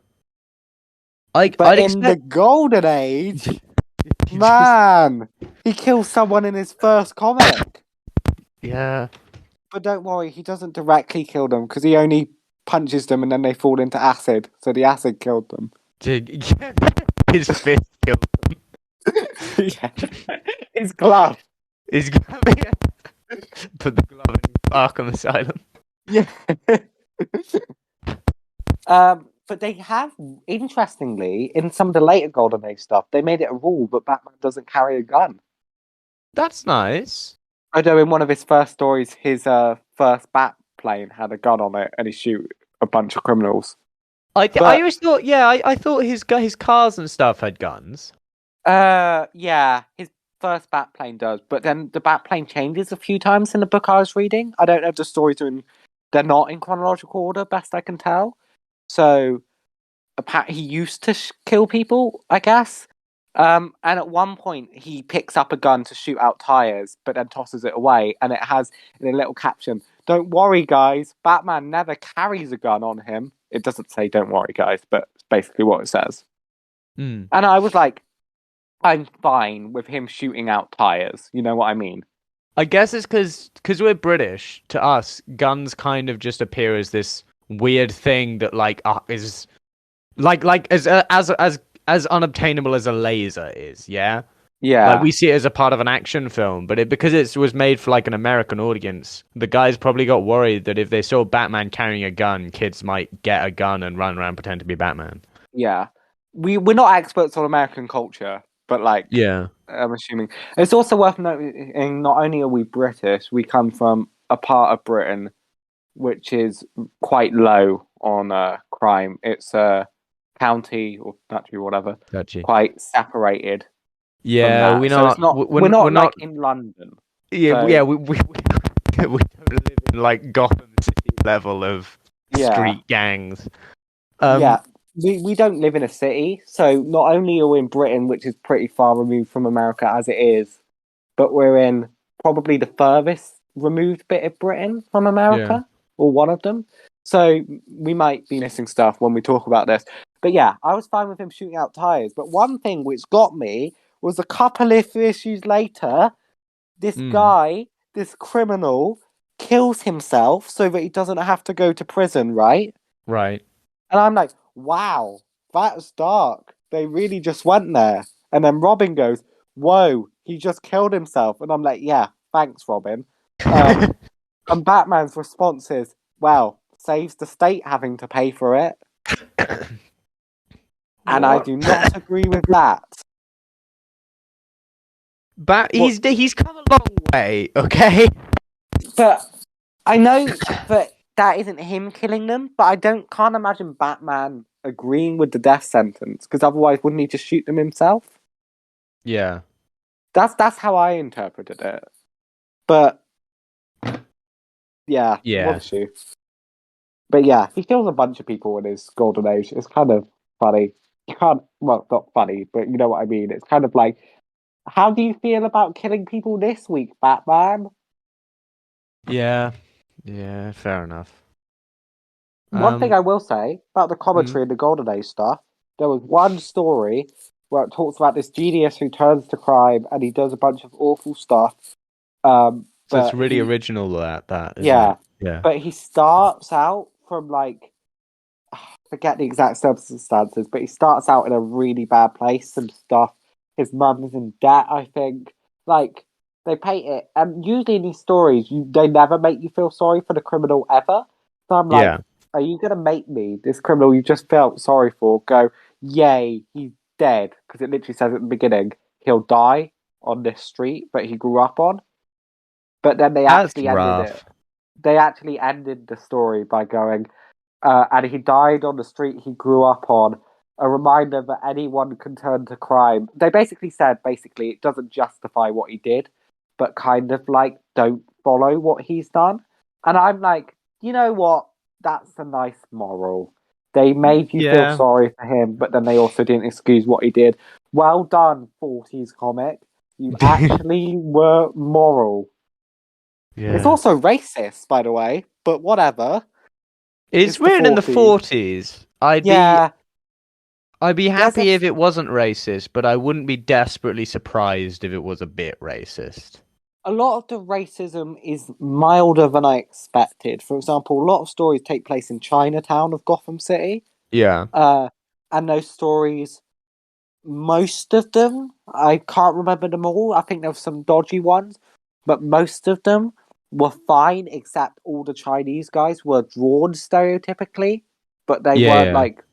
But I'd in the expect Golden Age, man, he kills someone in his first comic. yeah. But don't worry, he doesn't directly kill them because he only punches them and then they fall into acid. So the acid killed them. His fist killed Yeah. His glove. his glove. Put the glove in Arkham Asylum. Yeah. But they have, interestingly, in some of the later Golden Age stuff, they made it a rule that Batman doesn't carry a gun. That's nice. I know in one of his first stories, his first bat plane had a gun on it and he shoot a bunch of criminals. I always thought, yeah, I thought his cars and stuff had guns. Yeah, his first bat plane does, but then the bat plane changes a few times in the book I was reading. I don't know if the stories they're not in chronological order, best I can tell. So, he used to kill people, I guess. And at one point, he picks up a gun to shoot out tires, but then tosses it away, and it has in a little caption, "Don't worry, guys. Batman never carries a gun on him." It doesn't say "Don't worry, guys," but it's basically what it says. Mm. And I was like, I'm fine with him shooting out tires. You know what I mean? I guess it's because we're British. To us, guns kind of just appear as this weird thing that like is like as unobtainable as a laser is. Yeah. Yeah. Like we see it as a part of an action film, but because it was made for like an American audience, the guys probably got worried that if they saw Batman carrying a gun, kids might get a gun and run around pretend to be Batman. Yeah. We're not experts on American culture, but like, Yeah. I'm assuming it's also worth noting. Not only are we British, we come from a part of Britain which is quite low on crime. It's a county or country, whatever, Touchy. quite separated. Yeah, from that. So it's not. We're not like in London. Yeah, So, yeah, we don't live in like Gotham City level of street gangs. Yeah, we don't live in a city, so not only are we in Britain, which is pretty far removed from America as it is, but we're in probably the furthest removed bit of Britain from Yeah. America, or one of them. So we might be missing stuff when we talk about this. But yeah, I was fine with him shooting out tires. But one thing which got me was a couple of issues later, this guy, this criminal, kills himself so that he doesn't have to go to prison, right? Right. And I'm like, wow, that's dark. They really just went there. And then Robin goes, whoa, he just killed himself. And I'm like, yeah, thanks, Robin. And Batman's response is, well, saves the state having to pay for it. And I What? do not agree with that. But he's come a long way, okay? But I know that isn't him killing them, but I can't imagine Batman agreeing with the death sentence, because otherwise wouldn't he just shoot them himself? Yeah. That's how I interpreted it. But yeah, Yeah. what's you? But yeah, he kills a bunch of people in his golden age. It's kind of funny. You can't, well, not funny, but you know what I mean. It's kind of like, how do you feel about killing people this week, Batman? Yeah. Yeah, fair enough. One thing I will say about the commentary and the golden age stuff, there was one story where it talks about this genius who turns to crime and he does a bunch of awful stuff. So it's But really original that, isn't yeah, it? Yeah. but he starts out from like, forget the exact circumstances, but he starts out in a really bad place. Some stuff. His mum's in debt, I think. Like they paint it, and usually in these stories, they never make you feel sorry for the criminal ever. So I'm like, Yeah. are you gonna make me this criminal you just felt sorry for go? Yay, he's dead, because it literally says at the beginning he'll die on this street that he grew up on. But then they That's actually ended it. rough. They actually ended the story by going, and he died on the street he grew up on. A reminder that anyone can turn to crime. They basically said, it doesn't justify what he did, but kind of like don't follow what he's done. And I'm like, you know what? That's a nice moral. They made you feel Yeah. sorry for him, but then they also didn't excuse what he did. Well done, 40s comic. You actually were moral. It's Yeah. also racist, by the way, but whatever. It's It's the written in the 40s. 40s. I'd Yeah, be there's happy if it wasn't racist, but I wouldn't be desperately surprised if it was a bit racist. a lot of the racism is milder than I expected. For example, a lot of stories take place in Chinatown of Gotham City. Yeah. And those stories, most of them, I can't remember them all. I think there were some dodgy ones, but most of them were fine, except all the Chinese guys were drawn stereotypically, but they Yeah, weren't yeah. like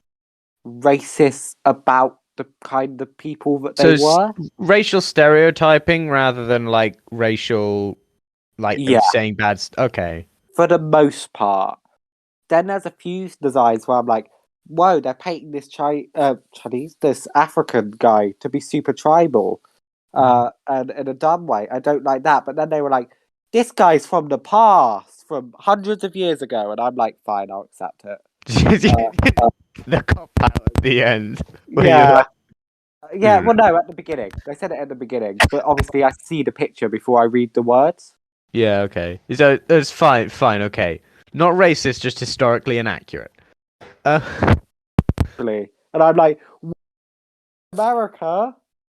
racist about the kind of people that So they it's were. racial stereotyping rather than like racial, like Yeah, saying bad. Okay. for the most part. Then there's a few designs where I'm like, whoa, they're painting this Chinese, this African guy to be super tribal, and in a dumb way. I don't like that. But then they were like, this guy's from the past, from hundreds of years ago, and I'm like, fine, I'll accept it. The cop out at the end. Where you're Yeah, like, yeah. Well, no, at the beginning, they said it at the beginning, but obviously I see the picture before I read the words. yeah, okay. So that's fine, fine, okay. Not racist, just historically inaccurate. Uh, Actually, and I'm like, America.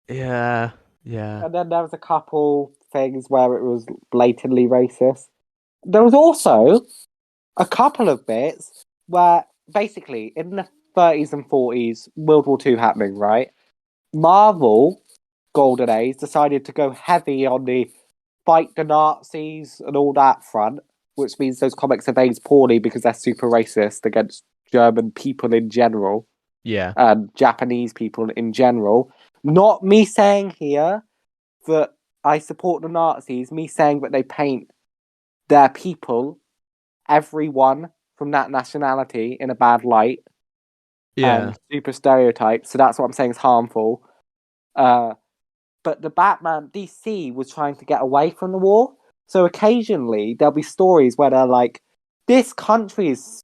yeah, yeah, And then there was a couple things where it was blatantly racist. There was also a couple of bits where basically in the 30s and 40s, World War II happening, right? Marvel, Golden Age, decided to go heavy on the fight the Nazis and all that front, which means those comics have aged poorly because they're super racist against German people in general yeah, and Japanese people in general. Not me saying here that I support the Nazis, me saying that they paint their people, everyone from that nationality, in a bad light yeah, and super stereotyped. So that's what I'm saying is harmful. But the Batman DC was trying to get away from the war. So occasionally there'll be stories where they're like, this country's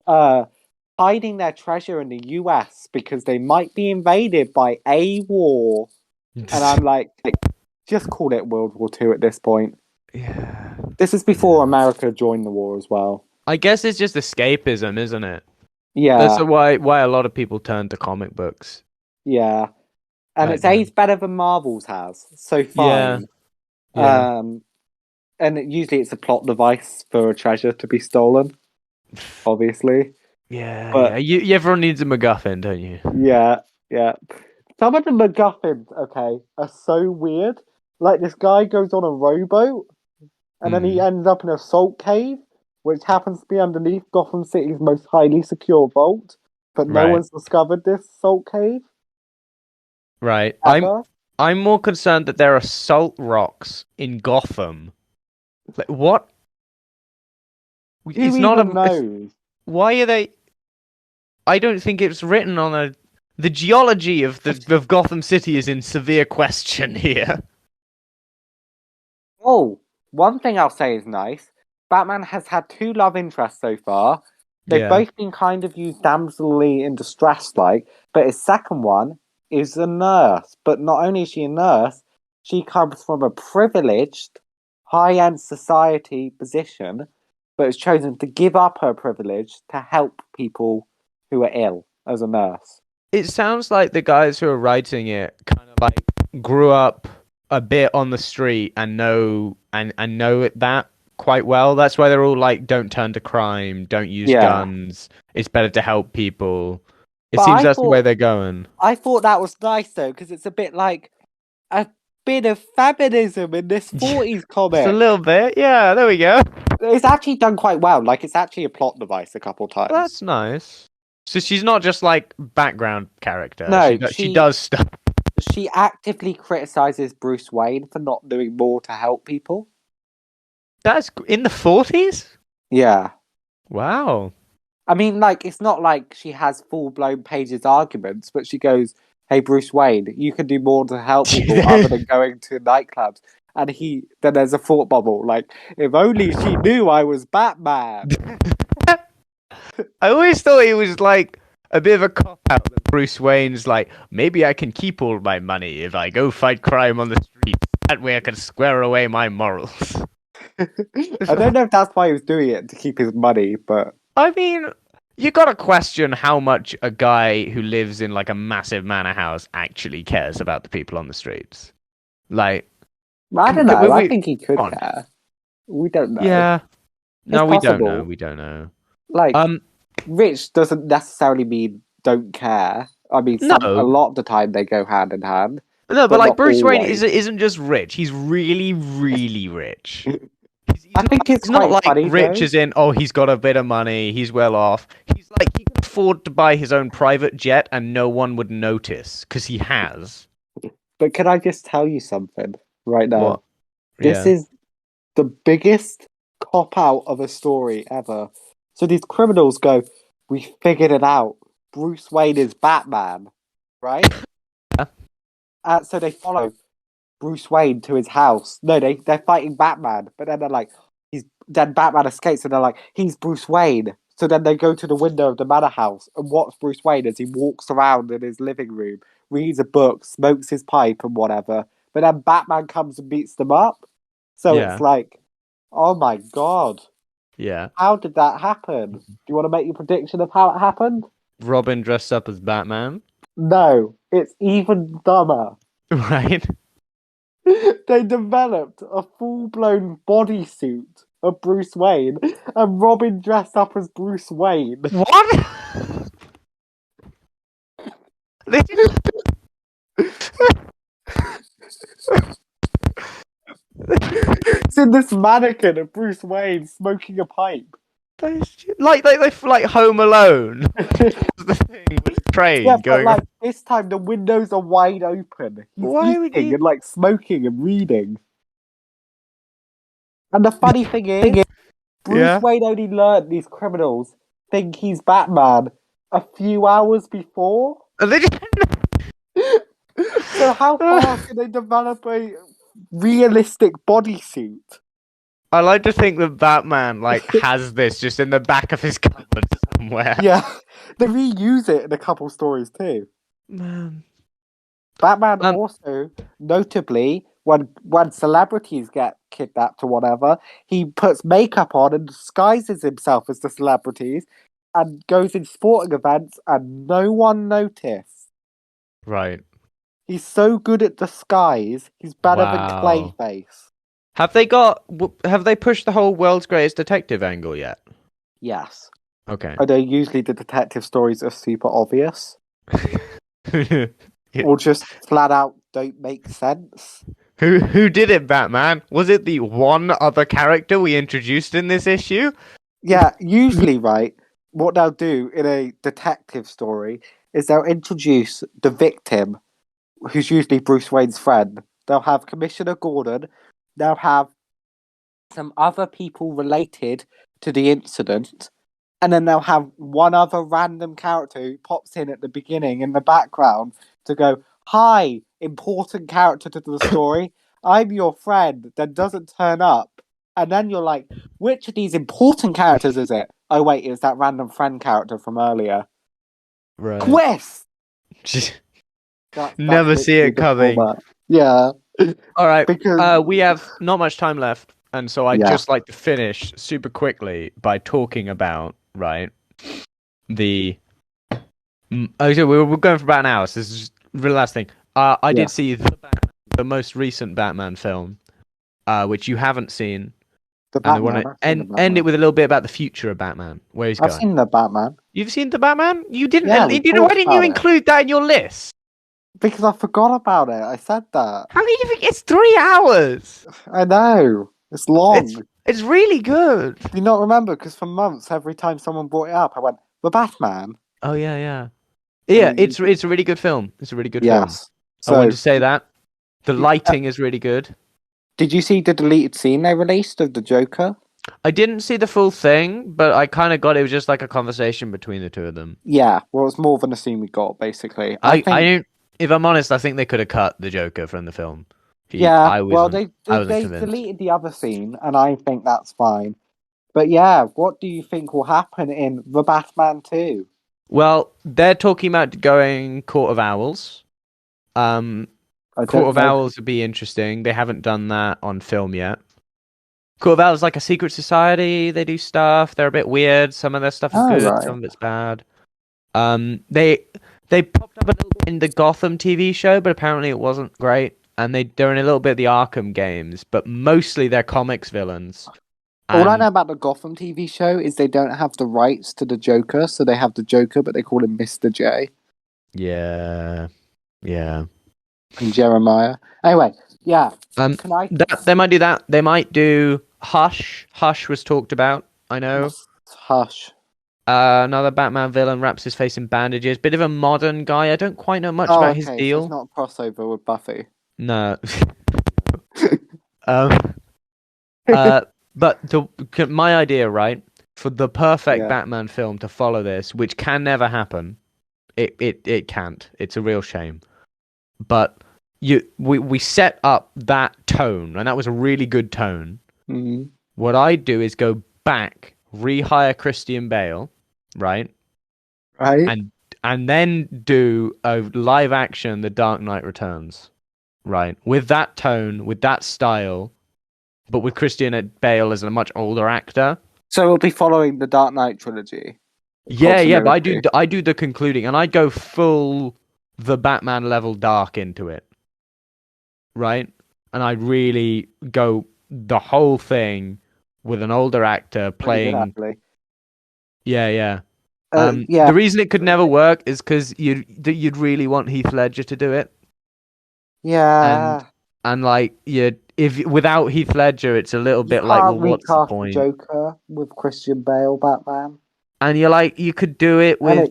hiding their treasure in the US because they might be invaded by a war. And I'm like, just call it World War II at this point. Yeah. This is before America joined the war as well. I guess it's just escapism, isn't it? That's Yeah, why a lot of people turn to comic books. yeah. And Like, it's aged better than Marvel's has, so yeah, fine. yeah, Um, usually it's a plot device for a treasure to be stolen, obviously. yeah. But Everyone needs a MacGuffin, don't you? yeah, yeah. Some of the MacGuffins, okay, are so weird. Like this guy goes on a rowboat and then he Mm, ends up in a salt cave, which happens to be underneath Gotham City's most highly secure vault. But no right, one's discovered this salt cave right. ever. I'm more concerned that there are salt rocks in Gotham. Like, what? Who It's not even a. It's, knows? why are they? I don't think it's written on a. The geology of Gotham City is in severe question here. Oh, one thing I'll say is nice. Batman has had two love interests so far. They've Yeah. both been kind of used damselly in distress like, but his second one is a nurse. But not only is she a nurse, she comes from a privileged, high end society position, but has chosen to give up her privilege to help people who are ill as a nurse. It sounds like the guys who are writing it kind of like grew up a bit on the street and know that quite well. That's why they're all like, don't turn to crime, don't use Yeah. guns. It's better to help people. It But seems that's the way they're going. I thought that was nice though, because it's a bit like a bit of feminism in this 40s Just a comic. little bit. Yeah, there we go. It's actually done quite well. Like, it's actually a plot device a couple times. That's nice. So she's not just like background character. No, She does stuff. she actively criticizes Bruce Wayne for not doing more to help people. That's in the 40s? Yeah. Wow. I mean, like, it's not like she has full blown pages arguments, but she goes, "Hey, Bruce Wayne, you can do more to help people other than going to nightclubs." And then there's a thought bubble, like, if only she knew I was Batman. I always thought it was like a bit of a cop out that Bruce Wayne's like, maybe I can keep all my money if I go fight crime on the streets. That way I can square away my morals. I don't know if that's why he was doing it to keep his money, but I mean, you gotta question how much a guy who lives in like a massive manor house actually cares about the people on the streets. Like, I don't know. I we think he could on. care. We don't know. Yeah. It's No, we don't know. possible. We don't know. Like, Um, rich doesn't necessarily mean don't care. I mean, a no. lot of the time they go hand in hand, No, but but like not Bruce Wayne always. isn't just rich. He's really, really rich. I think it's He's not quite like funny rich though. as in, oh, he's got a bit of money, he's well off. He's like, he can afford to buy his own private jet and no one would notice because he has. But can I just tell you something right now? What? This Yeah. is the biggest cop out of a story ever. So these criminals go, "We figured it out. Bruce Wayne is Batman," right? Yeah. So they follow Bruce Wayne to his house. No, they're fighting Batman, but then they're like, then Batman escapes, and they're like, he's Bruce Wayne. So then they go to the window of the manor house and watch Bruce Wayne as he walks around in his living room, reads a book, smokes his pipe, and whatever. But then Batman comes and beats them up. So it's Yeah. like, oh my god, Yeah. how did that happen? Do you want to make your prediction of how it happened? Robin dressed up as Batman. No, it's even dumber. Right? They developed a full blown bodysuit of Bruce Wayne, and Robin dressed up as Bruce Wayne. What? They just- It's in this mannequin of Bruce Wayne smoking a pipe. they like Home Alone. The thing with the Yeah, train but going. like this time the windows are wide open. He's Why would eating he? and like smoking and reading. And the funny thing is, Bruce Yeah. Wayne only learned these criminals think he's Batman a few hours before. And they just So how fast can they develop a realistic bodysuit? I like to think that Batman like has this just in the back of his cupboard somewhere. Yeah, they reuse it in a couple stories too. Man. Batman Um, also, notably, when celebrities get kidnapped or whatever, he puts makeup on and disguises himself as the celebrities and goes in sporting events and no one noticed. Right. He's so good at disguise, he's better than Wow. Clayface. Have they pushed the whole world's greatest detective angle yet? Yes. Okay. I know usually the detective stories are super obvious Yeah. or just flat out don't make sense. Who did it, Batman? Was it the one other character we introduced in this issue? Yeah, usually, right, what they'll do in a detective story is they'll introduce the victim, who's usually Bruce Wayne's friend. They'll have Commissioner Gordon, they'll have some other people related to the incident, and then they'll have one other random character who pops in at the beginning in the background to go, "Hi, important character to the story. I'm your friend," then doesn't turn up. And then you're like, which of these important characters is it? Oh, wait, it's that random friend character from earlier. Right. Twist! That's Never see literally it the coming. format. Yeah. All right. Because, We have not much time left, and so I'd yeah, just like to finish super quickly by talking about, right, the. Oh, so we're going for about an hour, so this is just the last thing. I yeah. did see the most recent Batman film, which you haven't seen, The and I want Batman. to I've seen the end it Batman. with a little bit about the future of Batman, where he's I've going. seen the Batman. You've seen the Batman? You didn't. Yeah, we Why talked didn't you about it. include that in your list? Because I forgot about it. I said that. How can you think it's 3 hours? I know. It's It's long. it's really good. Do you not remember? Because for months, every time someone brought it up, I went, "The Batman." Oh yeah, yeah, And yeah. then, It's a really good film. It's a really good film. yes. I wanted So, to say that the uh, lighting is really good. did you see the deleted scene they released of the Joker? I didn't see the full thing, but I kind of got it was just like a conversation between the two of them. Yeah. Well, it's more than a scene we got, basically. I I think. don't. If I'm honest, I think they could have cut the Joker from the film. Yeah. I Well, wasn't. they I they, wasn't they convinced. deleted the other scene, and I think that's fine. But yeah, what do you think will happen in the Batman 2? Well, they're talking about going Court of Owls. Um, I Court don't of know. Owls would be interesting. They haven't done that on film yet. Court of Owls is like a secret society. They do stuff. They're a bit weird. Some of their stuff is Oh, good. right. Some of it's bad. They popped up a little bit in the Gotham TV show, but apparently it wasn't great. And they're in a little bit of the Arkham games, but mostly they're comics villains. All I know And about the Gotham TV show is they don't have the rights to the Joker, so they have the Joker, but they call him Mr. J yeah, yeah. and Jeremiah. Anyway, yeah. Um, Can I? that they might do that. They might do Hush. Hush was talked about. I know. What's Hush? Another Batman villain wraps his face in bandages. Bit of a modern guy. I don't quite know much Oh, about his okay. So it's deal. not a crossover with Buffy. No. um. Uh. But my idea, right, for the perfect Yeah. Batman film to follow this, which can never happen. It can't. It's a real shame. But we set up that tone, and that was a really good tone. Mhm. What I'd do is go back, rehire Christian Bale, right? Right. And then do a live action The Dark Knight Returns, right? With that tone, with that style, but with Christian Bale as a much older actor. So it'll be following the Dark Knight trilogy. Yeah, but Continuity. I do the concluding, and I go full the Batman level dark into it, right? And I really go the whole thing with an older actor Pretty good, playing. actually. Yeah. Yeah. The reason it could never work is because you'd really want Heath Ledger to do it, Yeah. and like if without Heath Ledger, it's a little You bit like, well, can't what's the recast the point? Joker with Christian Bale Batman. And you're like, you could do it And with.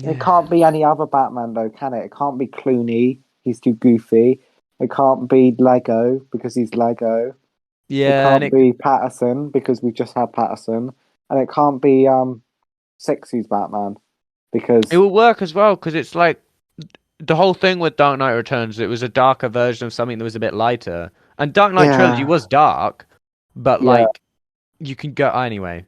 it can't be any other Batman though, can it? It can't be Clooney. He's too goofy. It can't be Lego because he's Lego. It Yeah, and can't be Patterson because we just had Patterson. And it can't be 60s Batman because it will work as well because it's like the whole thing with Dark Knight Returns. It was a darker version of something that was a bit lighter, and Dark Knight Trilogy yeah. was dark, but Yeah. like you can go anyway.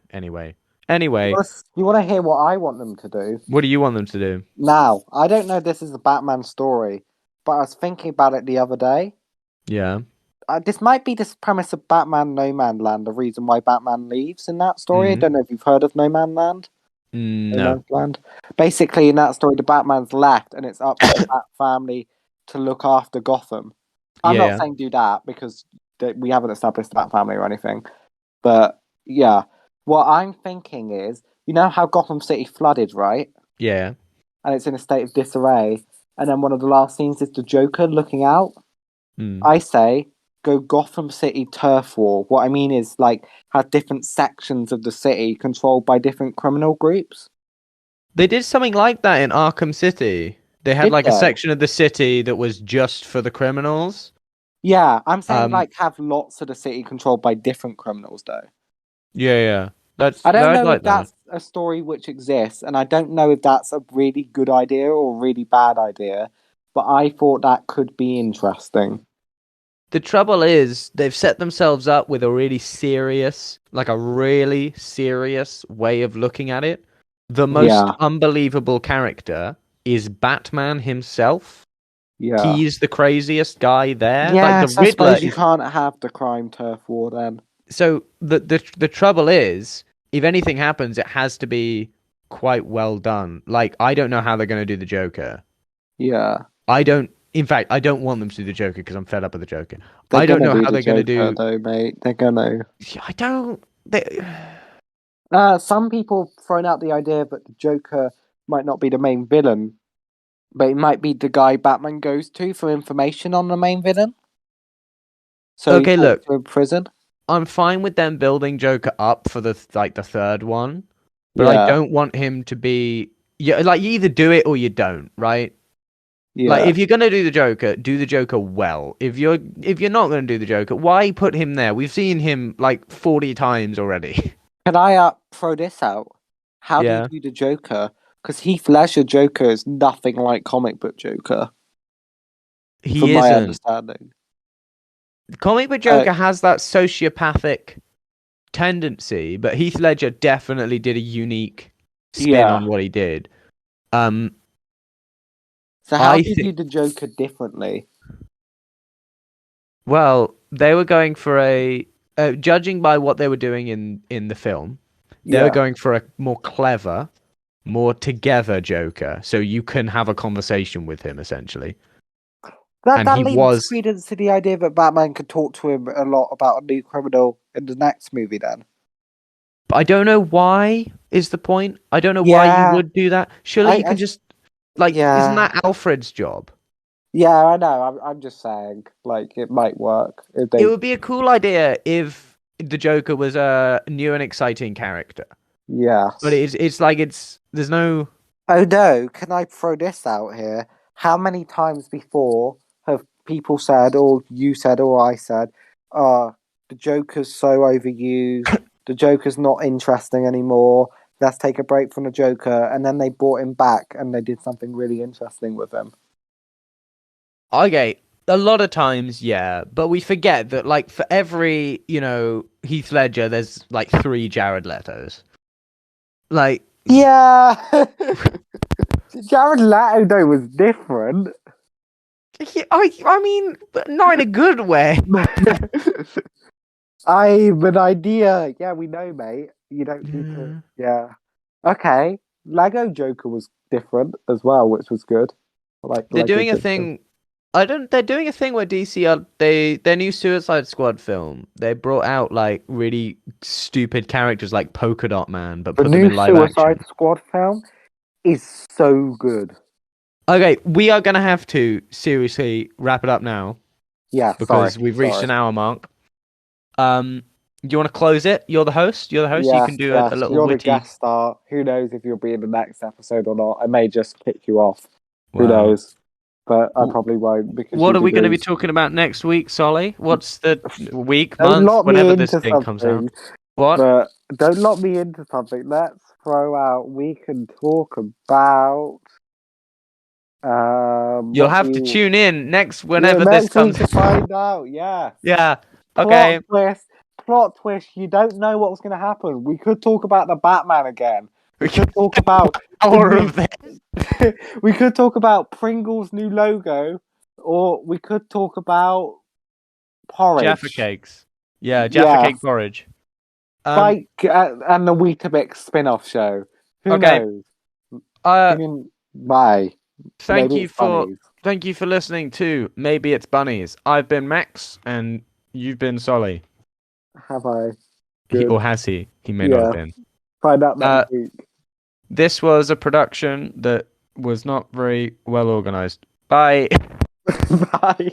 You want to hear what I want them to do? What do you want them to do? Now, I don't know if this is the Batman story, but I was thinking about it the other day. Yeah. this might be this premise of Batman No Man Land, the reason why Batman leaves in that story. I Mm. don't know if you've heard of No Man Land. No No. Man's Land. Basically, in that story, the Batman's left, and it's up to the Bat family to look after Gotham. I'm not Yeah, saying do that because we haven't established the Bat family or anything. But yeah, what I'm thinking is, you know how Gotham City flooded, right? yeah. And it's in a state of disarray. And then one of the last scenes is the Joker looking out. Mm. I say go Gotham City turf war. What I mean is like have different sections of the city controlled by different criminal groups. They did something like that in Arkham City. They had Did like a they? section of the city that was just for the criminals. Yeah, I'm saying Um, like have lots of the city controlled by different criminals though. yeah, yeah. I don't I'd know like if that. that's a story which exists, and I don't know if that's a really good idea or a really bad idea, but I thought that could be interesting. The trouble is they've set themselves up with a really serious, like a really serious way of looking at it. The most Yeah, unbelievable character is Batman himself. yeah. He's the craziest guy there. Like the Yes, I Riddler suppose you is. can't have the crime turf war then. So the trouble is, if anything happens, it has to be quite well done. Like I don't know how they're going to do the Joker. Yeah. I don't. In fact, I don't want them to do the Joker because I'm fed up with the Joker. They're I don't gonna know do how the they're going to Joker do. though, mate. They're gonna. I don't. They, Some people thrown out the idea that the Joker might not be the main villain, but it might be the guy Batman goes to for information on the main villain. So he okay, talks look, to in prison. I'm fine with them building Joker up for the third one, but I Yeah, don't want him to be. Yeah, like you either do it or you don't, right? Like yeah. if you're gonna do the Joker well. If you're not gonna do the Joker, why put him there? We've seen him like 40 times already. Can I throw this out? How do you Yeah, do the Joker? Because Heath Ledger Joker is nothing like comic book Joker, from he my isn't. understanding. Comic book Uh, Joker has that sociopathic tendency, but Heath Ledger definitely did a unique spin yeah. on what he did. Um, So how I do you think. do the Joker differently? Well, they were going for judging by what they were doing in the film, they were Yeah. going for a more clever, more together Joker, so you can have a conversation with him essentially. That And that he leads was, credence to the idea that Batman could talk to him a lot about a new criminal in the next movie. Then, but I don't know why is the point. I don't know why you yeah, would do that. Surely you I can just like, isn't yeah, that Alfred's job? yeah, I know. I'm just saying, like, it might work if It they, would be a cool idea if the Joker was a new and exciting character. But yes. it's like there's no. Oh no, can I throw this out here? How many times before have people said, or you said, or I said, the Joker's so overused, the Joker's not interesting anymore, let's take a break from the Joker, and then they brought him back and they did something really interesting with him. Okay, a lot of times, yeah, but we forget that, like, for every, Heath Ledger, there's like three Jared Letos. Like, Yeah! Jared Leto, though, was different. I mean, but not in a good way. I'm an idea. Yeah, we know, mate. You don't need to. Yeah. Yeah. Okay. Lego Joker was different as well, which was good. I like They're Lego doing a Joker. thing. I don't. They're doing a thing where DC are their new Suicide Squad film. They brought out like really stupid characters like Polka Dot Man, but The put them new in live Suicide action. Squad film is so good. Okay, we are gonna have to seriously wrap it up now Yeah, sorry. because we've reached Sorry. an hour mark. Do you want to close it? You're the host. You're the host. You Yes, can do a yes. little You're the witty. guest star. Who knows if you'll be in the next episode or not? I may just kick you off. Who Wow. knows? But I probably won't because What you are we did going to be lose. talking about next week, Solly? What's the week, Don't month, lock me whenever this into thing comes out? something. What? But don't lock me into something. Let's throw out. We can talk about. You'll What do have to you? tune in Yeah, whenever this next week comes to out. find out. Yeah, Yeah. plot Okay. twist. Plot twist. You don't know what's going to happen. We could talk about the Batman again. We could talk about the Hour new. of this. We could talk about Pringle's new logo, or we could talk about porridge. Jaffa cakes. Yeah, Jaffa cake porridge. Like and the Weetabix spin-off show. Who Okay. knows? Uh, Bye. thank Maybe you it's for bunnies. thank you for listening to Maybe It's Bunnies. I've been Max, and you've been Solly. Have I? Good. Or has he? He may not have Yeah. been. Find out next week. This was a production that was not very well organized. Bye. Bye.